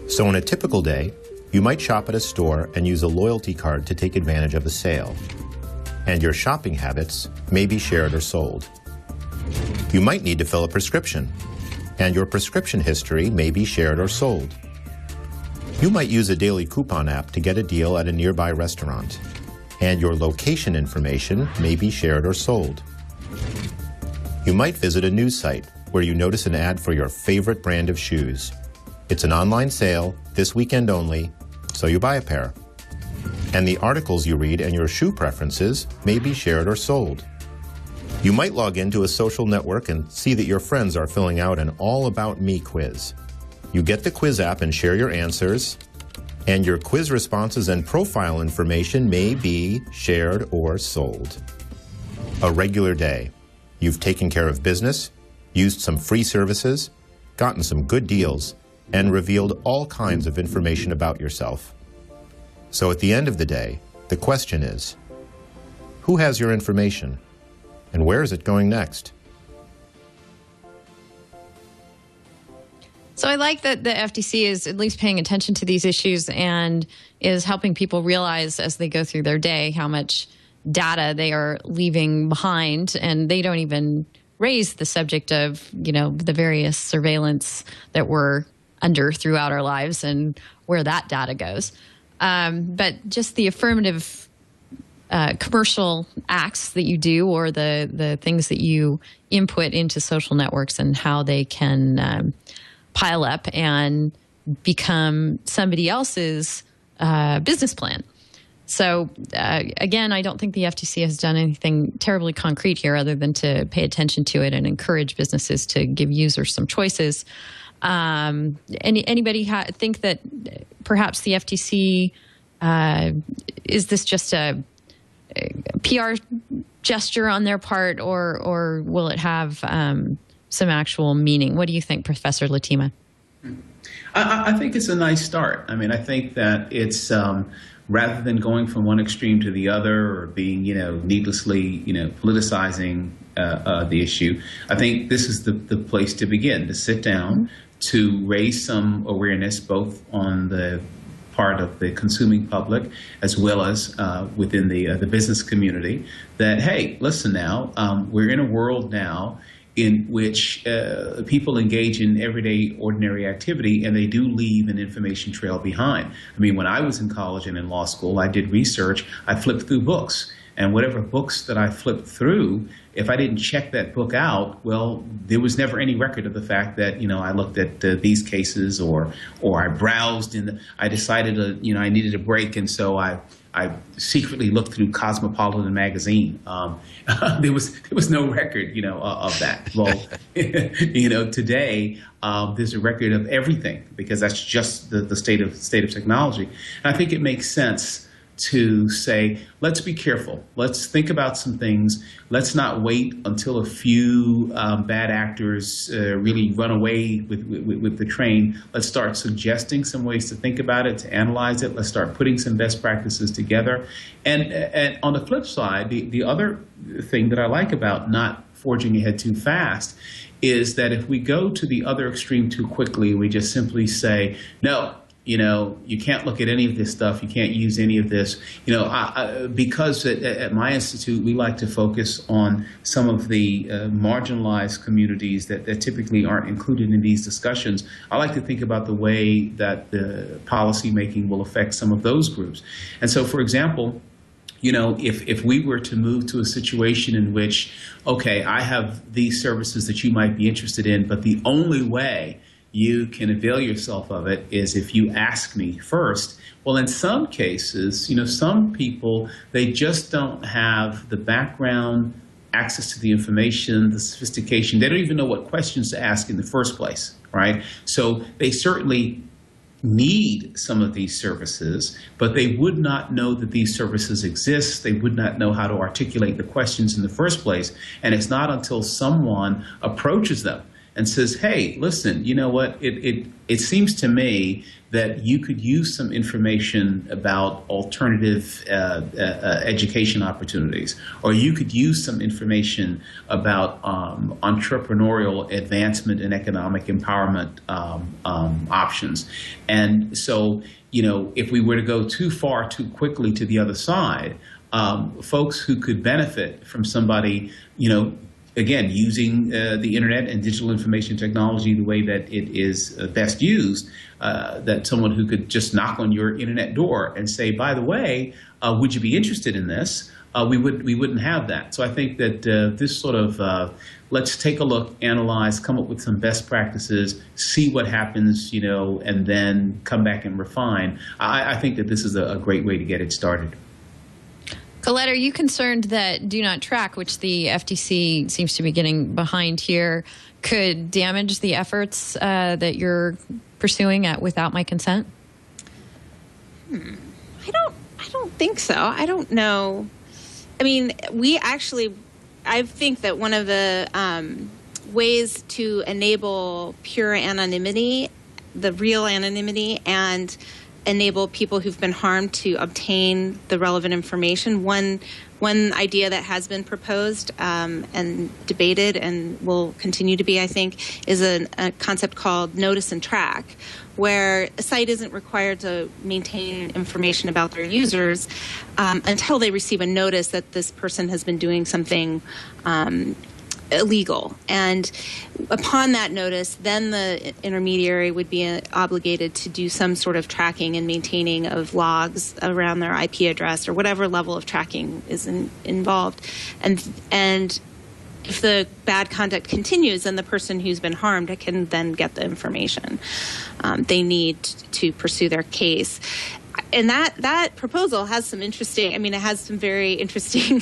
So on a typical day, you might shop at a store and use a loyalty card to take advantage of a sale. And your shopping habits may be shared or sold. You might need to fill a prescription, and your prescription history may be shared or sold. You might use a daily coupon app to get a deal at a nearby restaurant, and your location information may be shared or sold. You might visit a news site where you notice an ad for your favorite brand of shoes. It's an online sale, this weekend only, so you buy a pair. And the articles you read and your shoe preferences may be shared or sold. You might log into a social network and see that your friends are filling out an All About Me quiz. You get the quiz app and share your answers, and your quiz responses and profile information may be shared or sold. A regular day. You've taken care of business, used some free services, gotten some good deals, and revealed all kinds of information about yourself. So at the end of the day, the question is, who has your information, and where is it going next? So I like that the FTC is at least paying attention to these issues and is helping people realize as they go through their day how much data they are leaving behind, and they don't even raise the subject of, the various surveillance that we're under throughout our lives and where that data goes. But just the affirmative commercial acts that you do, or the things that you input into social networks and how they can pile up and become somebody else's business plan. So again, I don't think the FTC has done anything terribly concrete here other than to pay attention to it and encourage businesses to give users some choices. Anybody think that perhaps the FTC, is this just a PR gesture on their part, or will it have some actual meaning? What do you think, Professor Mtima? I think it's a nice start. I mean, I think that it's rather than going from one extreme to the other or being, needlessly, politicizing the issue, I think this is the place to begin, to sit down, to raise some awareness both on the part of the consuming public as well as within the business community that, hey, listen now, we're in a world now in which people engage in everyday, ordinary activity, and they do leave an information trail behind. I mean, when I was in college and in law school, I did research. I flipped through books. And whatever books that I flipped through, if I didn't check that book out, well, there was never any record of the fact that, I looked at these cases or I browsed I decided, I needed a break. And so I secretly looked through Cosmopolitan magazine. There was no record, of that. Well, today there's a record of everything because that's just the state of technology. And I think it makes sense to say, let's be careful. Let's think about some things. Let's not wait until a few bad actors really run away with the train. Let's start suggesting some ways to think about it, to analyze it. Let's start putting some best practices together. And on the flip side, the other thing that I like about not forging ahead too fast is that if we go to the other extreme too quickly, we just simply say, no, you can't look at any of this stuff. You can't use any of this. Because at my institute, we like to focus on some of the marginalized communities that typically aren't included in these discussions. I like to think about the way that the policy making will affect some of those groups. And so, for example, if we were to move to a situation in which, okay, I have these services that you might be interested in, but the only way you can avail yourself of it is if you ask me first. Well, in some cases, some people, they just don't have the background, access to the information, the sophistication. They don't even know what questions to ask in the first place, right? So they certainly need some of these services, but they would not know that these services exist. They would not know how to articulate the questions in the first place. And it's not until someone approaches them and says, hey, listen, you know what, it seems to me that you could use some information about alternative education opportunities, or you could use some information about entrepreneurial advancement and economic empowerment options. And so, if we were to go too far too quickly to the other side, folks who could benefit from somebody, again, using the internet and digital information technology the way that it is best used, that someone who could just knock on your internet door and say, by the way, would you be interested in this? we wouldn't have that. So I think that this sort of let's take a look, analyze, come up with some best practices, see what happens, and then come back and refine. I think that this is a great way to get it started. Colette, are you concerned that Do Not Track, which the FTC seems to be getting behind here, could damage the efforts that you're pursuing at Without My Consent? I don't think so. I don't know. I mean, I think that one of the ways to enable pure anonymity, the real anonymity, and enable people who've been harmed to obtain the relevant information. One idea that has been proposed and debated and will continue to be, I think, is a concept called notice and track, where a site isn't required to maintain information about their users until they receive a notice that this person has been doing something illegal. And upon that notice, then the intermediary would be obligated to do some sort of tracking and maintaining of logs around their IP address or whatever level of tracking is involved. And if the bad conduct continues, then the person who's been harmed can then get the information they need to pursue their case. And that proposal has some interesting, it has some very interesting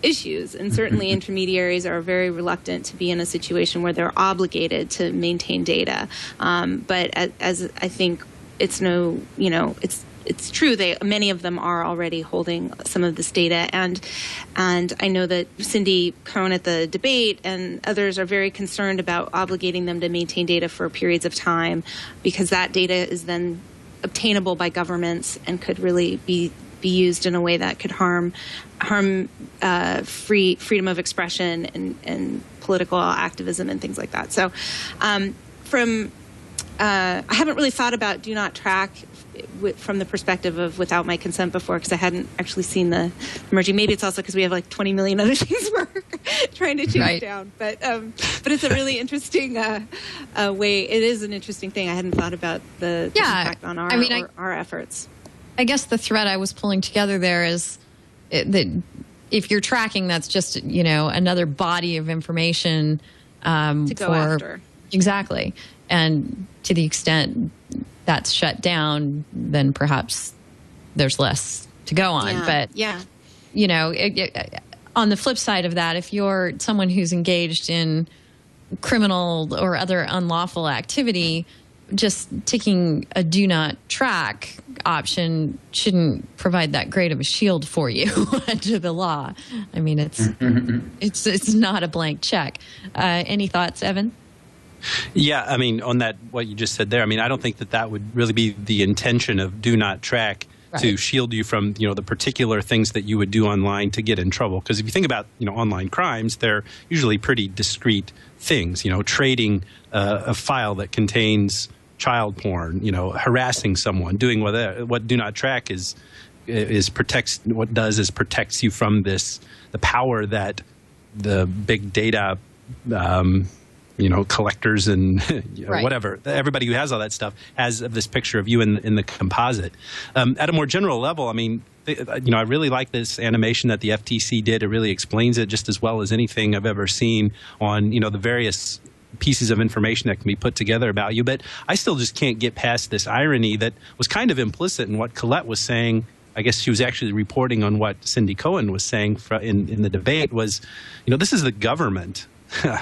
issues. And certainly intermediaries are very reluctant to be in a situation where they're obligated to maintain data. But as I think it's true, many of them are already holding some of this data. And I know that Cindy Cohn at the debate and others are very concerned about obligating them to maintain data for periods of time, because that data is then obtainable by governments and could really be used in a way that could harm freedom of expression and political activism and things like that. So I haven't really thought about Do Not Track from the perspective of Without My Consent before, because I hadn't actually seen the merging. Maybe it's also because we have like 20 million other things we're trying to chase down. But it's a really interesting way. It is an interesting thing. I hadn't thought about the impact on our efforts. I guess the thread I was pulling together there is that if you're tracking, that's just another body of information to go after. Exactly. And to the extent that's shut down, then perhaps there's less to go on. Yeah. But, on the flip side of that, if you're someone who's engaged in criminal or other unlawful activity, just ticking a Do Not Track option shouldn't provide that great of a shield for you under the law. It's not a blank check. Any thoughts, Evan? Yeah, on that, what you just said there, I don't think that would really be the intention of Do Not Track, to shield you from, the particular things that you would do online to get in trouble. Because if you think about, online crimes, they're usually pretty discreet things, trading a file that contains child porn, harassing someone, doing what Do Not Track protects you from the power that the big data collectors and whatever, everybody who has all that stuff has this picture of you in the composite. At a more general level, I really like this animation that the FTC did. It really explains it just as well as anything I've ever seen on, the various pieces of information that can be put together about you. But I still just can't get past this irony that was kind of implicit in what Colette was saying. I guess she was actually reporting on what Cindy Cohen was saying in the debate was, this is the government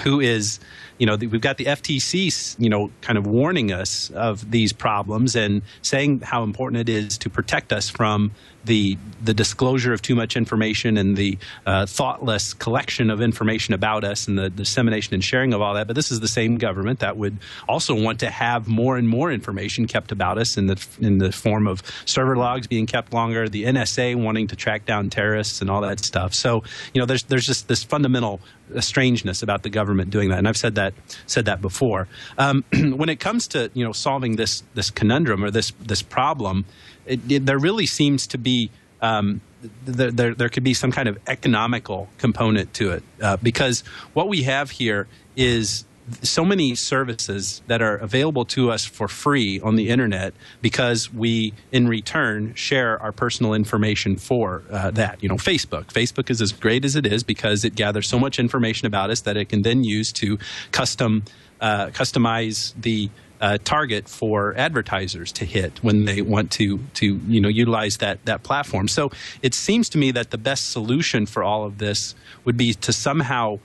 who is, we've got the FTC, kind of warning us of these problems and saying how important it is to protect us from the disclosure of too much information and the thoughtless collection of information about us and the dissemination and sharing of all that. But this is the same government that would also want to have more and more information kept about us in the form of server logs being kept longer, the NSA wanting to track down terrorists and all that stuff. So, there's just this fundamental strangeness about the government doing that. And I've said that before. When it comes to, solving this conundrum or this problem, there really seems to be there could be some kind of economical component to it, because what we have here is so many services that are available to us for free on the internet because we, in return, share our personal information for that. Facebook is as great as it is because it gathers so much information about us that it can then use to customize the target for advertisers to hit when they want to utilize that platform. So it seems to me that the best solution for all of this would be to somehow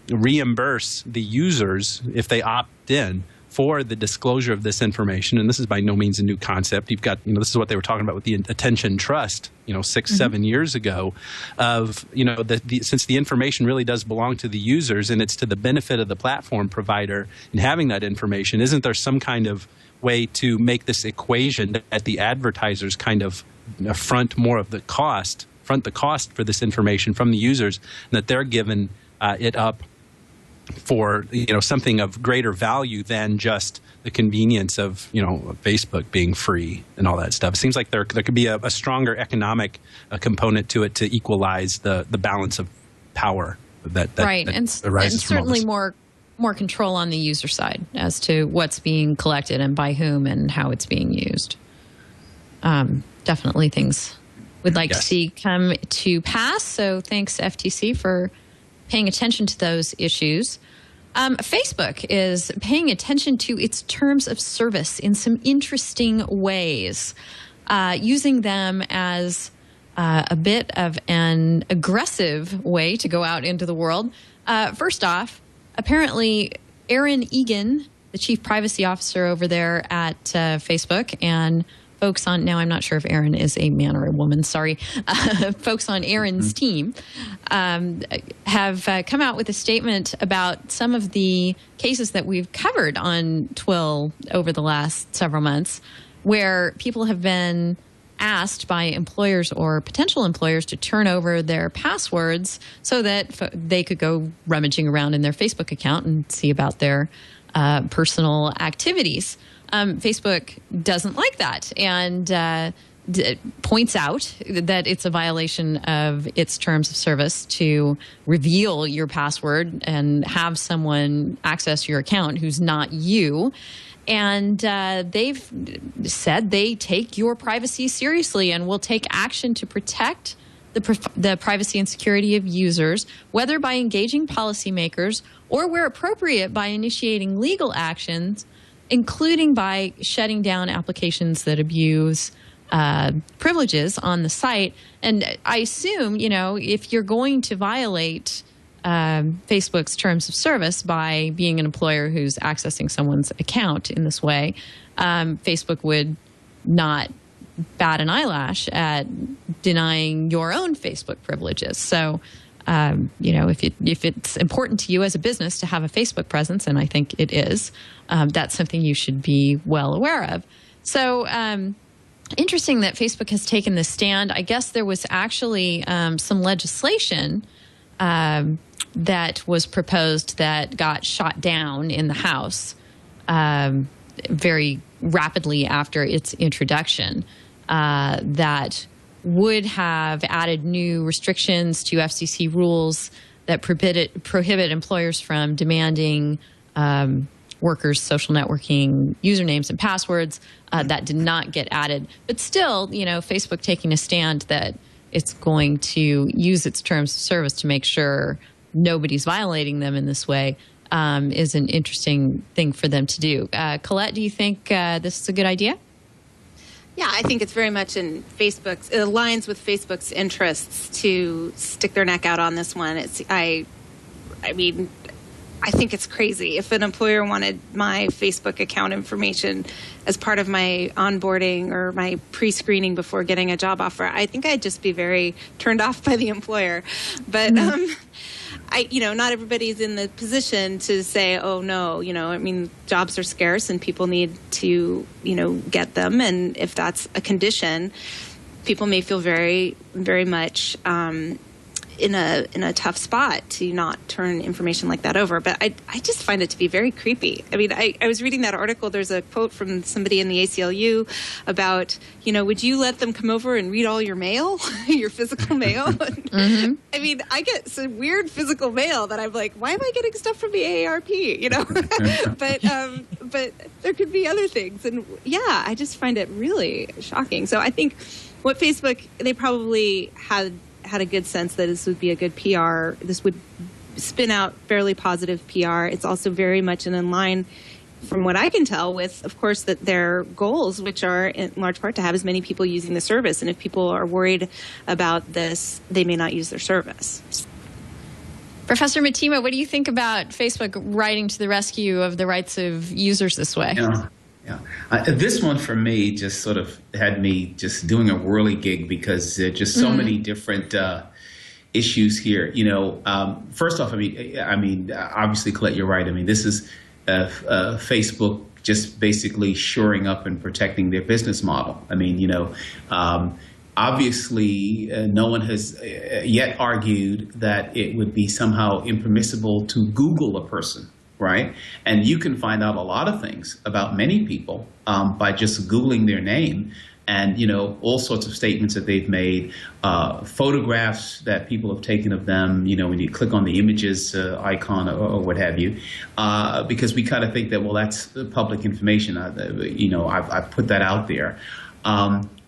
reimburse the users if they opt in for the disclosure of this information. And this is by no means a new concept. You've got, this is what they were talking about with the attention trust, 7 years ago of, since the information really does belong to the users and it's to the benefit of the platform provider in having that information, isn't there some kind of way to make this equation that the advertisers kind of front the cost for this information from the users and that they're given it up for something of greater value than just the convenience of Facebook being free and all that stuff. It seems like there could be a stronger economic component to it to equalize the balance of power that right, and arises from certainly more control on the user side as to what's being collected and by whom and how it's being used. Definitely things we'd like to see come to pass. So thanks, FTC, for paying attention to those issues. Facebook is paying attention to its terms of service in some interesting ways, using them as a bit of an aggressive way to go out into the world. First off, apparently Erin Egan, the chief privacy officer over there at Facebook, and folks on, now I'm not sure if Erin is a man or a woman, sorry, folks on Erin's team have come out with a statement about some of the cases that we've covered on TWiL over the last several months, where people have been asked by employers or potential employers to turn over their passwords so that they could go rummaging around in their Facebook account and see about their personal activities. Facebook doesn't like that and points out that it's a violation of its terms of service to reveal your password and have someone access your account who's not you. And they've said they take your privacy seriously and will take action to protect the privacy and security of users, whether by engaging policymakers or, where appropriate, by initiating legal actions, including by shutting down applications that abuse privileges on the site. And I assume, if you're going to violate Facebook's terms of service by being an employer who's accessing someone's account in this way, Facebook would not bat an eyelash at denying your own Facebook privileges. So, if it's important to you as a business to have a Facebook presence, and I think it is, that's something you should be well aware of. So interesting that Facebook has taken this stand. I guess there was actually some legislation that was proposed that got shot down in the House very rapidly after its introduction that would have added new restrictions to FCC rules that prohibit employers from demanding workers' social networking usernames and passwords. That did not get added. But still, Facebook taking a stand that it's going to use its terms of service to make sure nobody's violating them in this way is an interesting thing for them to do. Colette, do you think this is a good idea? Yeah, I think it's very much in it aligns with Facebook's interests to stick their neck out on this one. I think it's crazy. If an employer wanted my Facebook account information as part of my onboarding or my pre-screening before getting a job offer, I think I'd just be very turned off by the employer. But not everybody's in the position to say, oh no, jobs are scarce and people need to, get them. And if that's a condition, people may feel very, very much in a tough spot to not turn information like that over. But I just find it to be very creepy. I mean, I was reading that article. There's a quote from somebody in the ACLU about, would you let them come over and read all your mail, your physical mail? Mm-hmm. I mean, I get some weird physical mail that I'm like, why am I getting stuff from the AARP? But there could be other things. And yeah, I just find it really shocking. So I think what Facebook, they probably had a good sense that this would be a good PR. This would spin out fairly positive PR. It's also very much in line, from what I can tell, with, of course, that their goals, which are in large part to have as many people using the service. And if people are worried about this, they may not use their service. Professor Mtima, what do you think about Facebook riding to the rescue of the rights of users this way? Yeah. This one for me just sort of had me just doing a whirligig because there are just so many different issues here. First off, I mean, obviously, Colette, you're right. I mean, this is Facebook just basically shoring up and protecting their business model. I mean, obviously, no one has yet argued that it would be somehow impermissible to Google a person. Right. And you can find out a lot of things about many people by just Googling their name and, all sorts of statements that they've made, photographs that people have taken of them, when you click on the images icon or what have you, because we kind of think that, well, that's public information. I've put that out there.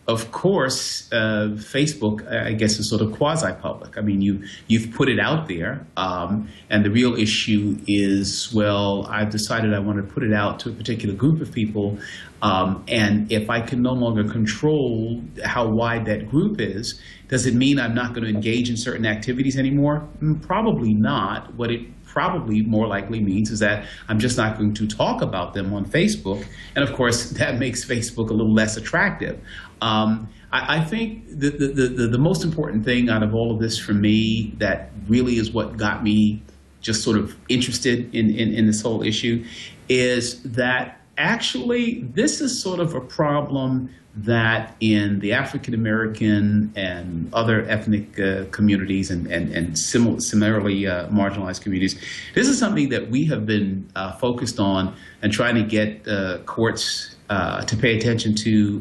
Of course, Facebook, I guess, is sort of quasi-public. I mean, you've put it out there, and the real issue is, well, I've decided I want to put it out to a particular group of people, and if I can no longer control how wide that group is, does it mean I'm not going to engage in certain activities anymore? Probably not. What it probably more likely means is that I'm just not going to talk about them on Facebook. And of course, that makes Facebook a little less attractive. I think the most important thing out of all of this for me, that really is what got me just sort of interested in this whole issue, is that actually this is sort of a problem that in the African American and other ethnic communities and similarly marginalized communities, this is something that we have been focused on and trying to get courts to pay attention to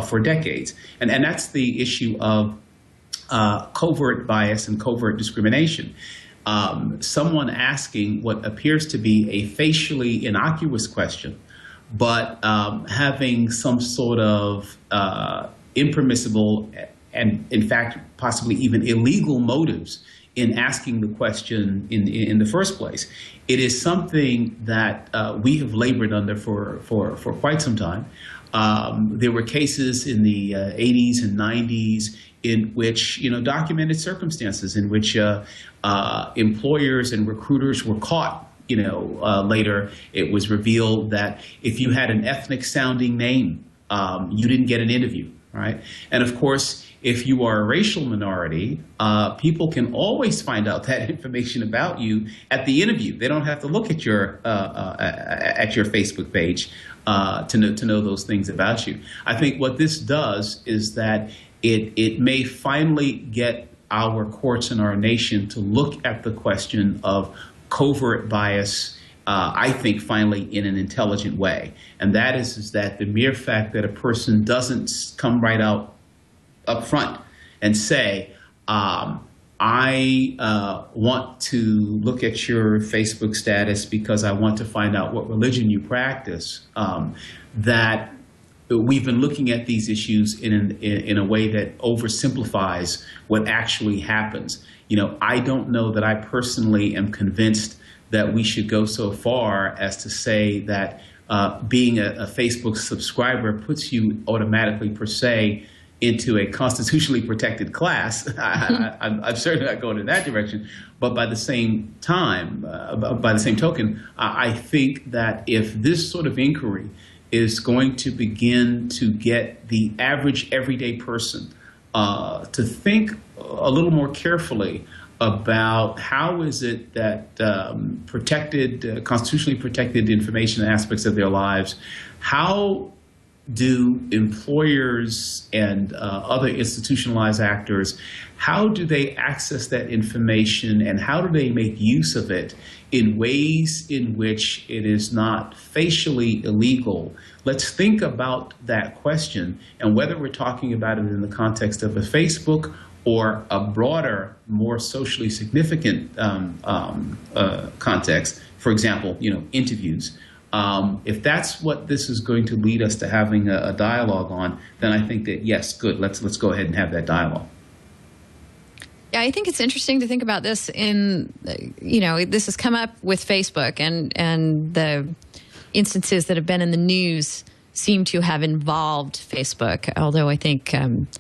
for decades. And that's the issue of covert bias and covert discrimination. Someone asking what appears to be a facially innocuous question, but having some sort of impermissible and, in fact, possibly even illegal motives in asking the question in the first place. It is something that we have labored under for quite some time. There were cases in the 80s and 90s in which, documented circumstances in which employers and recruiters were caught. Later it was revealed that if you had an ethnic sounding name, you didn't get an interview, right? And of course, if you are a racial minority, people can always find out that information about you at the interview. They don't have to look at your Facebook page to know those things about you. I think what this does is that it may finally get our courts and our nation to look at the question of covert bias, I think, finally in an intelligent way. And that is that the mere fact that a person doesn't come right out up front and say, I want to look at your Facebook status because I want to find out what religion you practice, that we've been looking at these issues in a way that oversimplifies what actually happens. I don't know that I personally am convinced that we should go so far as to say that being a Facebook subscriber puts you automatically, per se, into a constitutionally protected class. I'm certainly not going in that direction. But by the same time, by the same token, I think that if this sort of inquiry is going to begin to get the average everyday person to think a little more carefully about how is it that constitutionally protected information aspects of their lives, how do employers and other institutionalized actors, how do they access that information and how do they make use of it in ways in which it is not facially illegal? Let's think about that question, and whether we're talking about it in the context of a Facebook or a broader, more socially significant context, for example, interviews. If that's what this is going to lead us to having a dialogue on, then I think that, yes, good, let's go ahead and have that dialogue. Yeah, I think it's interesting to think about this this has come up with Facebook and the instances that have been in the news seem to have involved Facebook, although I think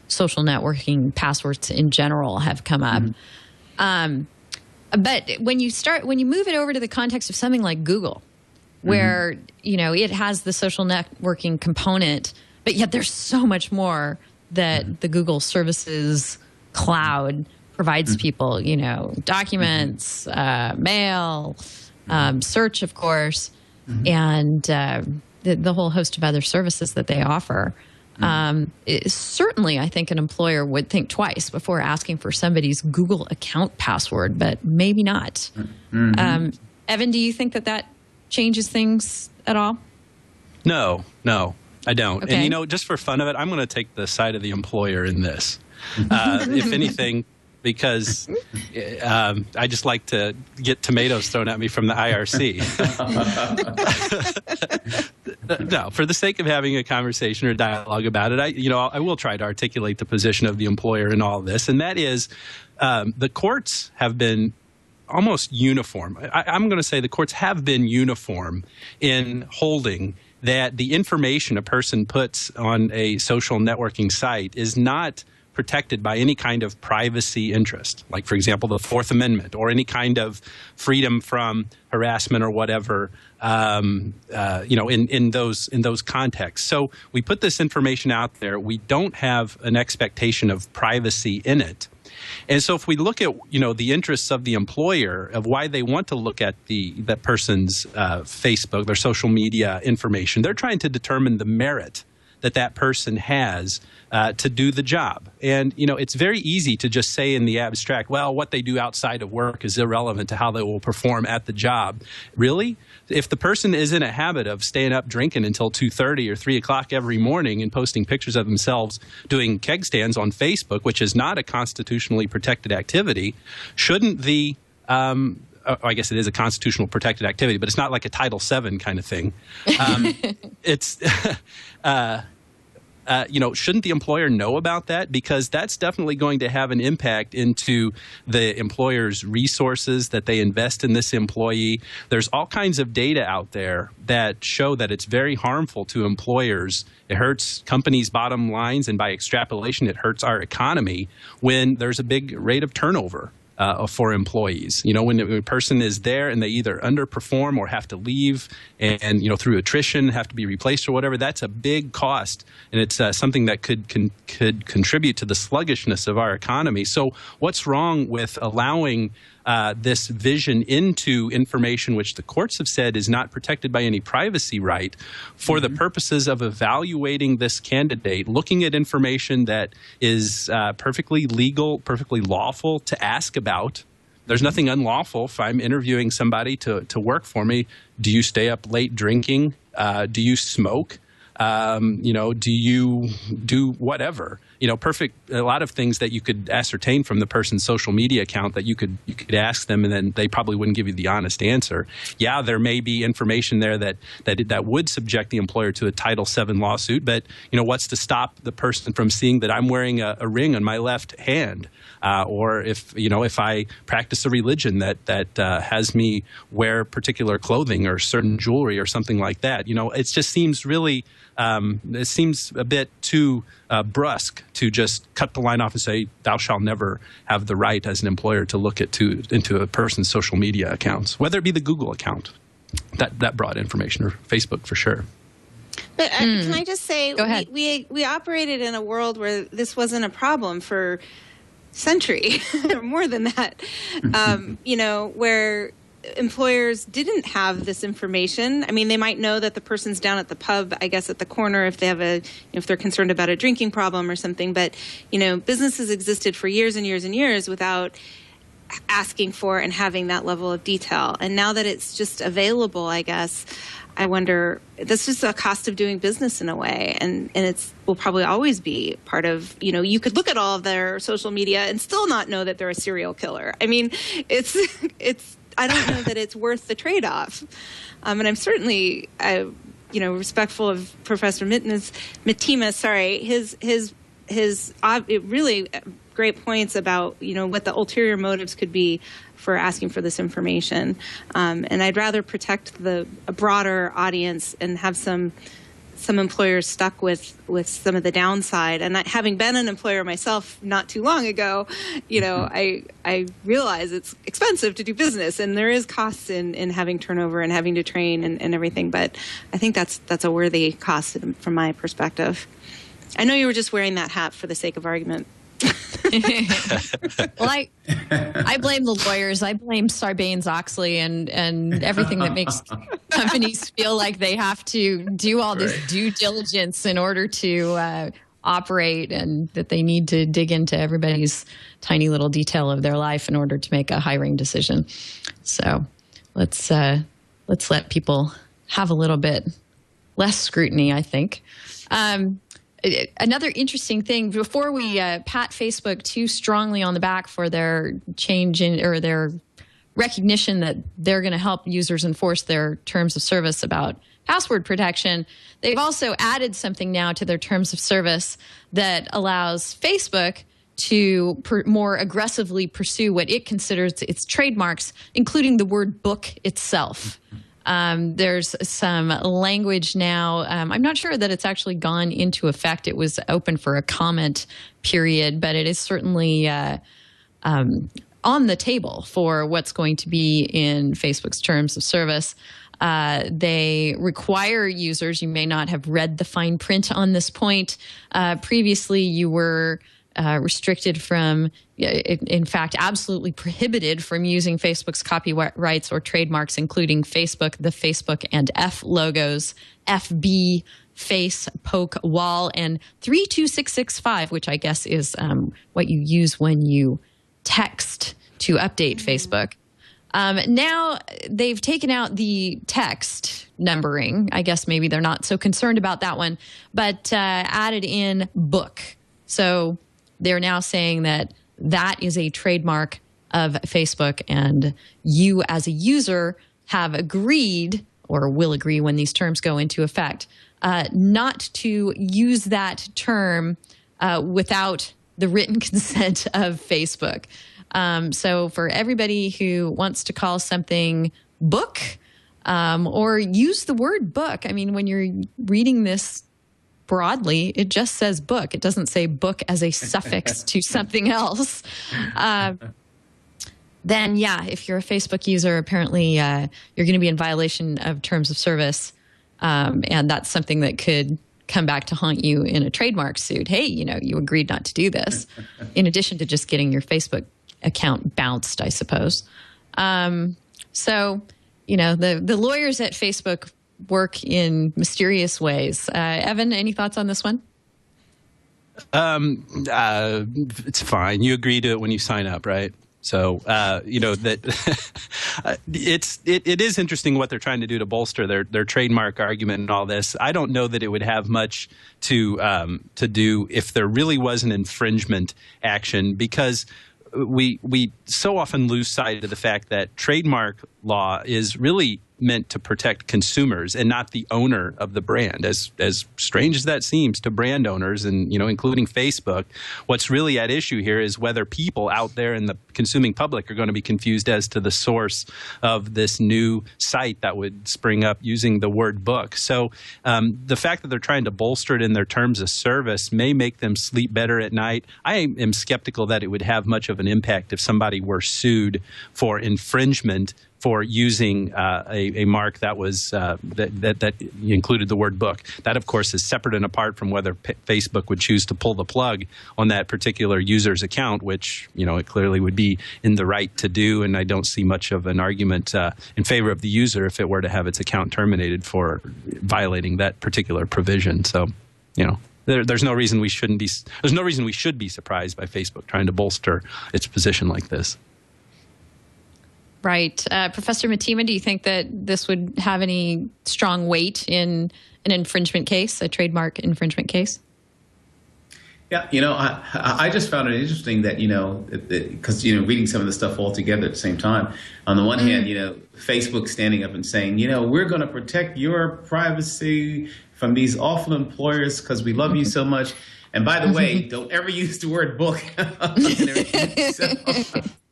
social networking passwords in general have come up. But when you move it over to the context of something like Google, where, it has the social networking component, but yet there's so much more that the Google Services Cloud provides people, documents, mail, search, of course, and the whole host of other services that they offer. Certainly, I think an employer would think twice before asking for somebody's Google account password, but maybe not. Evan, do you think that changes things at all? No, I don't. Okay. And, just for fun of it, I'm going to take the side of the employer in this. If anything, because I just like to get tomatoes thrown at me from the IRC. No, for the sake of having a conversation or dialogue about it, I will try to articulate the position of the employer in all this, and that is the courts have been almost uniform. I'm going to say the courts have been uniform in holding that the information a person puts on a social networking site is not protected by any kind of privacy interest, like, for example, the Fourth Amendment or any kind of freedom from harassment or whatever, in those contexts. So we put this information out there. We don't have an expectation of privacy in it. And so if we look at, the interests of the employer, of why they want to look at that person's Facebook, their social media information, they're trying to determine the merit that person has to do the job. And, it's very easy to just say in the abstract, well, what they do outside of work is irrelevant to how they will perform at the job. Really? If the person is in a habit of staying up drinking until 2:30 or 3 o'clock every morning and posting pictures of themselves doing keg stands on Facebook, which is not a constitutionally protected activity, shouldn't the I guess it is a constitutional protected activity, but it's not like a Title VII kind of thing. Shouldn't the employer know about that? Because that's definitely going to have an impact into the employer's resources that they invest in this employee. There's all kinds of data out there that show that it's very harmful to employers. It hurts companies' bottom lines, and by extrapolation, it hurts our economy when there's a big rate of turnover for employees. When a person is there and they either underperform or have to leave and through attrition have to be replaced or whatever, that's a big cost, and it's something that could contribute to the sluggishness of our economy. So what's wrong with allowing this vision into information which the courts have said is not protected by any privacy right for the purposes of evaluating this candidate, looking at information that is perfectly legal, perfectly lawful to ask about. There's nothing unlawful if I'm interviewing somebody to work for me. Do you stay up late drinking? Do you smoke? Do you do whatever? A lot of things that you could ascertain from the person's social media account that you could ask them, and then they probably wouldn't give you the honest answer. Yeah, there may be information there that would subject the employer to a Title VII lawsuit, but what's to stop the person from seeing that I'm wearing a ring on my left hand, or if I practice a religion that has me wear particular clothing or certain jewelry or something like that. It just seems really. It seems a bit too brusque to just cut the line off and say, thou shalt never have the right as an employer to look into a person's social media accounts, whether it be the Google account, that broad information, or Facebook for sure. But can I just say, Go ahead. We operated in a world where this wasn't a problem for century, or more than that, where employers didn't have this information. I mean, they might know that the person's down at the pub, I guess, at the corner if they have if they're concerned about a drinking problem or something. But, businesses existed for years and years and years without asking for and having that level of detail. And now that it's just available, I guess, I wonder, that's just a cost of doing business in a way. And will probably always be part of, you could look at all of their social media and still not know that they're a serial killer. I mean, I don't know that it's worth the trade-off. And I'm certainly, respectful of Professor Mtima. Sorry, his really great points about what the ulterior motives could be for asking for this information. And I'd rather protect a broader audience and have some employers stuck with some of the downside. And having been an employer myself not too long ago, I realize it's expensive to do business, and there is costs in having turnover and having to train and everything. But I think that's a worthy cost from my perspective. I know you were just wearing that hat for the sake of argument. Well, I blame the lawyers. I blame Sarbanes-Oxley and everything that makes companies feel like they have to do all this due diligence in order to operate, and that they need to dig into everybody's tiny little detail of their life in order to make a hiring decision. So let's let people have a little bit less scrutiny, I think. Another interesting thing, before we pat Facebook too strongly on the back for their change or their recognition that they're going to help users enforce their terms of service about password protection, they've also added something now to their terms of service that allows Facebook to more aggressively pursue what it considers its trademarks, including the word book itself. There's some language now. I'm not sure that it's actually gone into effect. It was open for a comment period, but it is certainly on the table for what's going to be in Facebook's terms of service. They require users, you may not have read the fine print on this point. Previously, you were restricted from, in fact, absolutely prohibited from using Facebook's copyrights or trademarks, including Facebook, the Facebook and F logos, FB, face, poke, wall, and 32665, which I guess is what you use when you text to update Facebook. Now they've taken out the text numbering. I guess maybe they're not so concerned about that one, but added in book. So they're now saying that is a trademark of Facebook, and you as a user have agreed, or will agree when these terms go into effect, not to use that term without the written consent of Facebook. So for everybody who wants to call something book or use the word book, I mean, when you're reading this broadly, it just says book. It doesn't say book as a suffix to something else. Then, yeah, if you're a Facebook user, apparently you're going to be in violation of terms of service. And that's something that could come back to haunt you in a trademark suit. Hey, you agreed not to do this, in addition to just getting your Facebook account bounced, I suppose. So, the lawyers at Facebook work in mysterious ways. Evan, any thoughts on this one? It's fine. You agree to it when you sign up, right? So, that it is interesting what they're trying to do to bolster their trademark argument and all this. I don't know that it would have much to do if there really was an infringement action, because we so often lose sight of the fact that trademark law is really meant to protect consumers and not the owner of the brand. As strange as that seems to brand owners, and including Facebook, what's really at issue here is whether people out there in the consuming public are going to be confused as to the source of this new site that would spring up using the word book. So the fact that they're trying to bolster it in their terms of service may make them sleep better at night. I am skeptical that it would have much of an impact if somebody were sued for infringement for using a mark that was that included the word book. That, of course, is separate and apart from whether Facebook would choose to pull the plug on that particular user's account, which, you know, it clearly would be in the right to do. And I don't see much of an argument in favor of the user if it were to have its account terminated for violating that particular provision. So, you know, there's no reason we shouldn't be. There's no reason we should be surprised by Facebook trying to bolster its position like this. Right. Professor Mtima, do you think that this would have any strong weight in an infringement case, a trademark infringement case? Yeah, you know, I just found it interesting that, you know, because, you know, reading some of the stuff all together at the same time. On the one hand, you know, Facebook standing up and saying, you know, we're going to protect your privacy from these awful employers because we love you so much. And by the way, don't ever use the word book. So,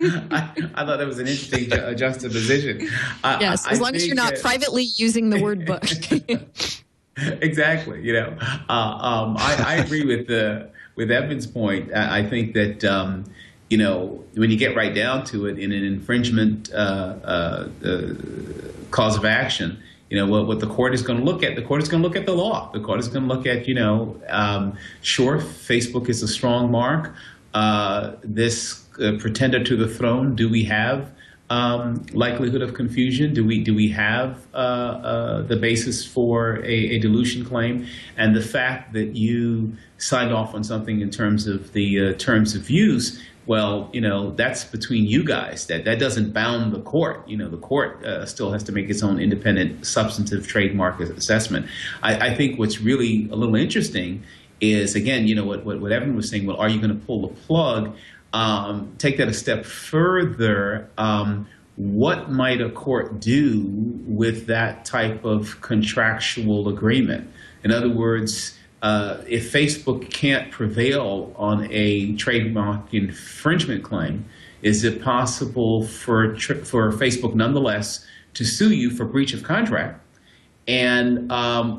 I thought that was an interesting juxtaposition. Yes, as long as you're not privately using the word book. Exactly. You know, I agree with Evan's point. I think that you know, when you get right down to it, in an infringement cause of action, you know, what the court is going to look at, the court is going to look at the law. The court is going to look at, you know, sure, Facebook is a strong mark. This pretender to the throne, do we have likelihood of confusion? Do we have the basis for a dilution claim? And the fact that you signed off on something in terms of the terms of use, well, you know, that's between you guys. That doesn't bound the court. You know, the court still has to make its own independent substantive trademark assessment. I think what's really a little interesting is, again, you know, what Evan was saying, well, are you going to pull the plug? Take that a step further. What might a court do with that type of contractual agreement? In other words, if Facebook can't prevail on a trademark infringement claim, is it possible for Facebook nonetheless to sue you for breach of contract and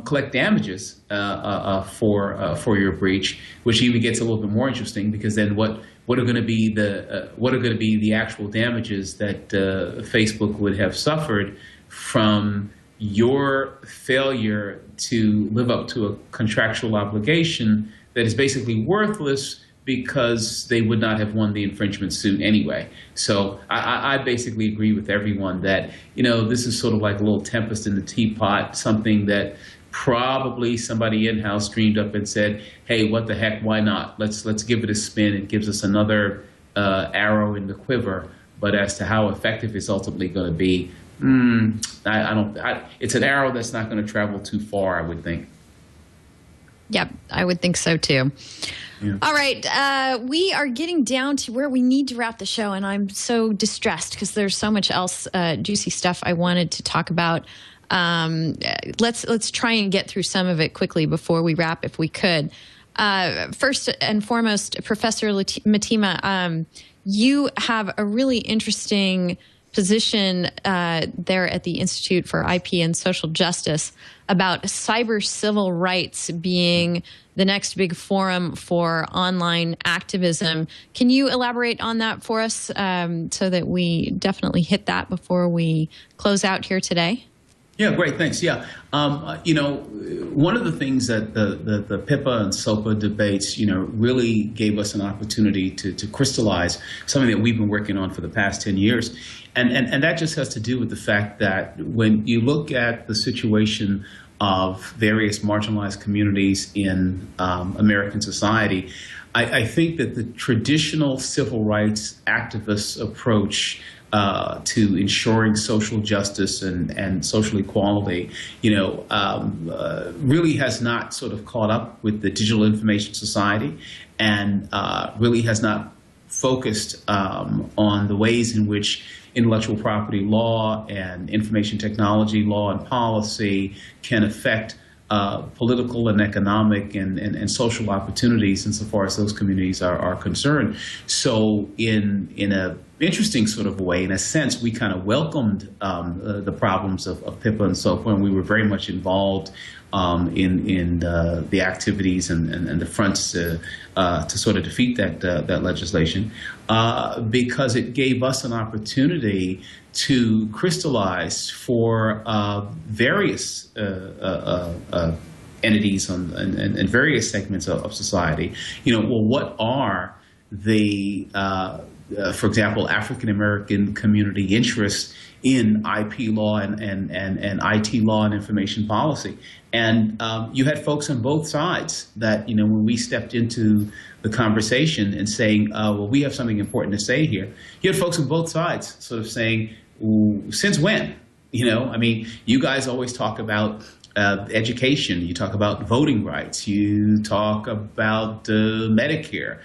collect damages for your breach, which even gets a little bit more interesting, because then what are going to be the actual damages that Facebook would have suffered from your failure to live up to a contractual obligation that is basically worthless because they would not have won the infringement suit anyway. So I basically agree with everyone that, you know, this is sort of like a little tempest in the teapot, something that probably somebody in-house dreamed up and said, hey, what the heck, why not? Let's give it a spin. It gives us another arrow in the quiver. But as to how effective it's ultimately going to be, it's an arrow that's not going to travel too far, I would think. Yep, I would think so too. Yeah. All right, we are getting down to where we need to wrap the show, and I'm so distressed because there's so much else juicy stuff I wanted to talk about. Let's try and get through some of it quickly before we wrap, if we could. First and foremost, Professor Mtima, you have a really interesting position there at the Institute for IP and Social Justice about cyber civil rights being the next big forum for online activism. Can you elaborate on that for us so that we definitely hit that before we close out here today? Yeah, great, thanks. Yeah, you know, one of the things that the PIPA and SOPA debates, you know, really gave us an opportunity to crystallize something that we've been working on for the past 10 years. And that just has to do with the fact that when you look at the situation of various marginalized communities in American society, I think that the traditional civil rights activist approach to ensuring social justice and social equality, you know, really has not sort of caught up with the digital information society, and really has not focused on the ways in which intellectual property law and information technology law and policy can affect political and economic and social opportunities insofar as those communities are concerned. So in a interesting sort of way. In a sense, we kind of welcomed the problems of PIPA and so forth, and we were very much involved in the activities and the fronts to sort of defeat that legislation, because it gave us an opportunity to crystallize for various entities and various segments of society, well, what are the, for example, African American community interests in IP law and IT law and information policy. And you had folks on both sides that, when we stepped into the conversation and saying, well, we have something important to say here, you had folks on both sides sort of saying, since when? You guys always talk about education, you talk about voting rights, you talk about Medicare.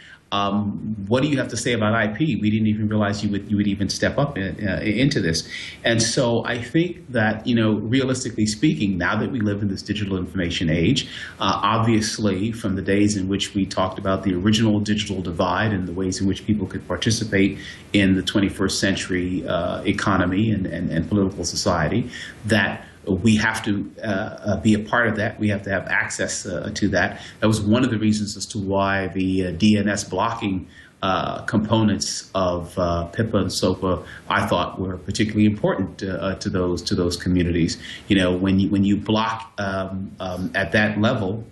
What do you have to say about IP? We didn't even realize you would even step up into this. And so I think that, realistically speaking, now that we live in this digital information age, obviously from the days in which we talked about the original digital divide and the ways in which people could participate in the 21st century economy and political society, that we have to be a part of that. We have to have access to that. That was one of the reasons as to why the DNS blocking components of PIPA and SOPA, I thought, were particularly important to those communities. When you block at that level,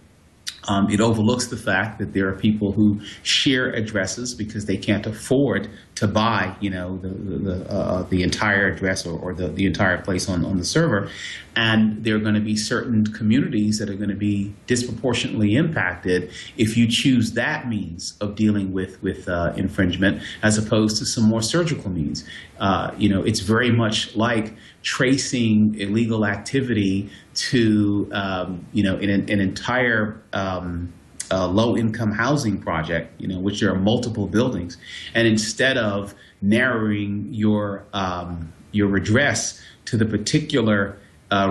it overlooks the fact that there are people who share addresses because they can't afford to buy, the entire address or the entire place on the server. And there are going to be certain communities that are going to be disproportionately impacted if you choose that means of dealing with infringement as opposed to some more surgical means. It's very much like tracing illegal activity to, an entire low-income housing project, which there are multiple buildings, and instead of narrowing your redress to the particular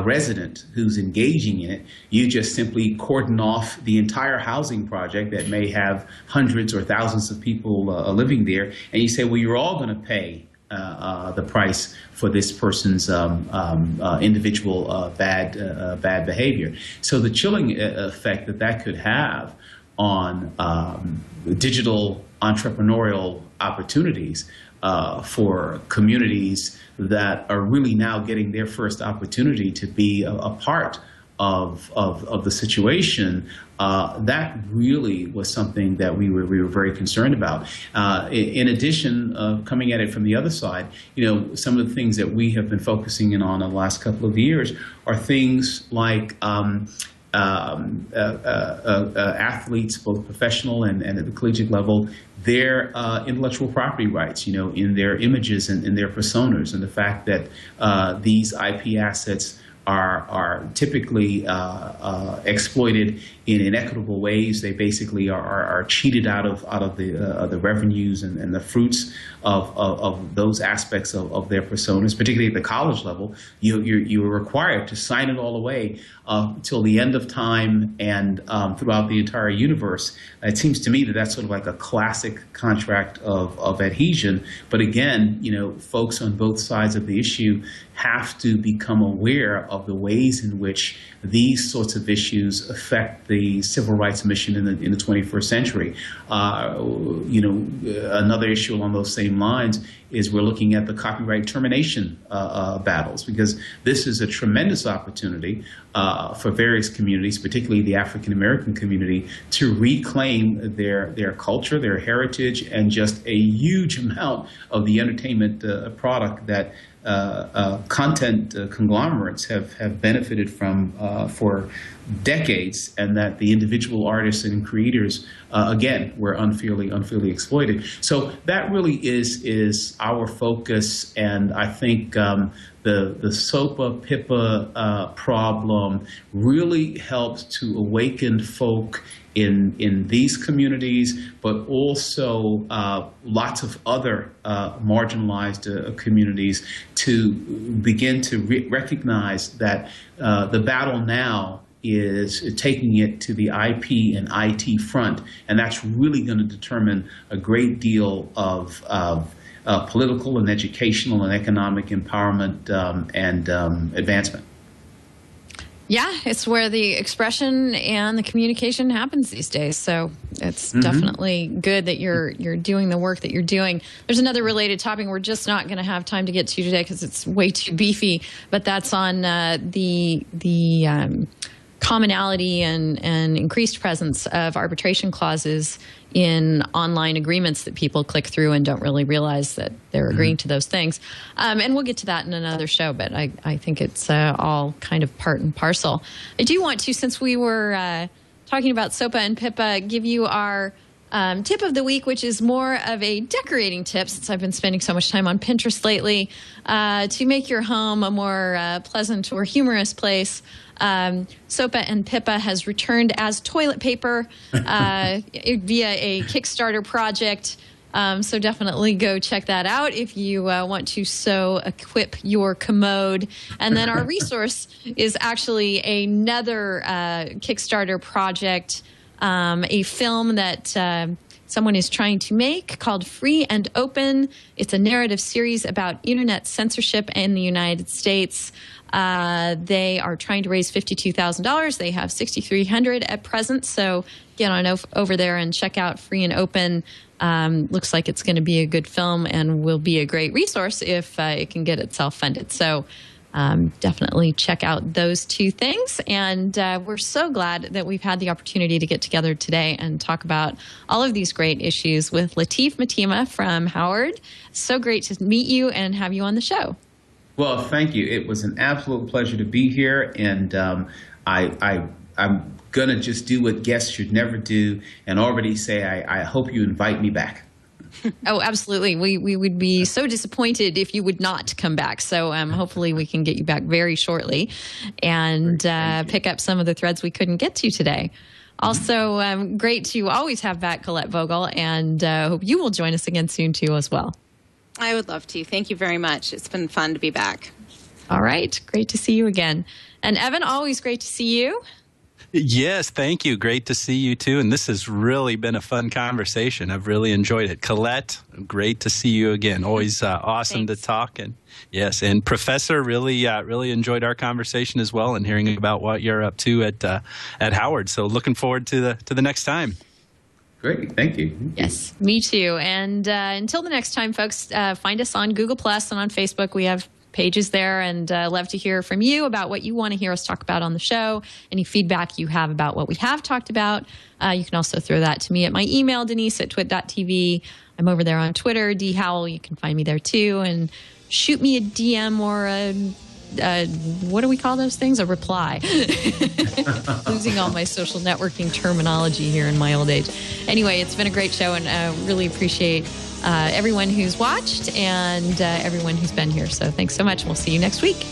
resident who's engaging in it, you just simply cordon off the entire housing project that may have hundreds or thousands of people living there, and you say, well, you're all going to pay the price for this person's individual bad behavior. So the chilling effect that could have on digital entrepreneurial opportunities for communities that are really now getting their first opportunity to be a part of the situation, that really was something that we were very concerned about. In addition, coming at it from the other side, some of the things that we have been focusing in on the last couple of years are things like athletes, both professional and at the collegiate level, their intellectual property rights, in their images and in their personas, and the fact that these IP assets are typically exploited in inequitable ways. They basically are cheated out of the revenues and the fruits of those aspects of their personas, particularly at the college level. You are required to sign it all away till the end of time and throughout the entire universe. It seems to me that that's sort of like a classic contract of adhesion. But again, folks on both sides of the issue have to become aware of the ways in which these sorts of issues affect the civil rights mission in the 21st century. Another issue along those same lines is we're looking at the copyright termination battles, because this is a tremendous opportunity for various communities, particularly the African American community, to reclaim their culture, their heritage, and just a huge amount of the entertainment product that content conglomerates have benefited from for decades, and that the individual artists and creators, again, were unfairly exploited. So that really is our focus, and I think the SOPA PIPA problem really helped to awaken folk in these communities, but also lots of other marginalized communities to begin to recognize that the battle now is taking it to the IP and IT front, and that's really going to determine a great deal of political and educational and economic empowerment and advancement. Yeah, it's where the expression and the communication happens these days. So it's definitely good that you're doing the work that you're doing. There's another related topic we're just not going to have time to get to today because it's way too beefy, but that's on the commonality and increased presence of arbitration clauses in online agreements that people click through and don't really realize that they're agreeing to those things. And we'll get to that in another show, but I think it's all kind of part and parcel. I do want to, since we were talking about SOPA and PIPA, give you our tip of the week, which is more of a decorating tip, since I've been spending so much time on Pinterest lately, to make your home a more pleasant or humorous place. SOPA and PIPA has returned as toilet paper via a Kickstarter project. So definitely go check that out if you want to so equip your commode. And then our resource is actually another Kickstarter project, a film that someone is trying to make called Free and Open. It's a narrative series about internet censorship in the United States. They are trying to raise $52,000. They have $6,300 at present. So get on over there and check out Free and Open. Looks like it's going to be a good film and will be a great resource if it can get itself funded. So definitely check out those two things. And we're so glad that we've had the opportunity to get together today and talk about all of these great issues with Lateef Mtima from Howard. So great to meet you and have you on the show. Well, thank you. It was an absolute pleasure to be here, and I'm going to just do what guests should never do and already say I hope you invite me back. Oh, absolutely. We would be so disappointed if you would not come back. So hopefully we can get you back very shortly and pick up some of the threads we couldn't get to today. Also, great to always have back Colette Vogele, and hope you will join us again soon, too, as well. I would love to. Thank you very much. It's been fun to be back. All right. Great to see you again. And Evan, always great to see you. Yes, thank you. Great to see you too. And this has really been a fun conversation. I've really enjoyed it. Colette, great to see you again. Always awesome to talk. And yes, and Professor, really enjoyed our conversation as well and hearing about what you're up to at Howard. So looking forward to the next time. Great. Thank you. Yes, me too. And until the next time, folks, find us on Google Plus and on Facebook. We have pages there, and love to hear from you about what you want to hear us talk about on the show, any feedback you have about what we have talked about. You can also throw that to me at my email, Denise@twit.tv. I'm over there on Twitter, Howell. You can find me there too, and shoot me a DM or what do we call those things? A reply. Losing all my social networking terminology here in my old age. Anyway, it's been a great show, and I really appreciate everyone who's watched and everyone who's been here. So thanks so much. We'll see you next week.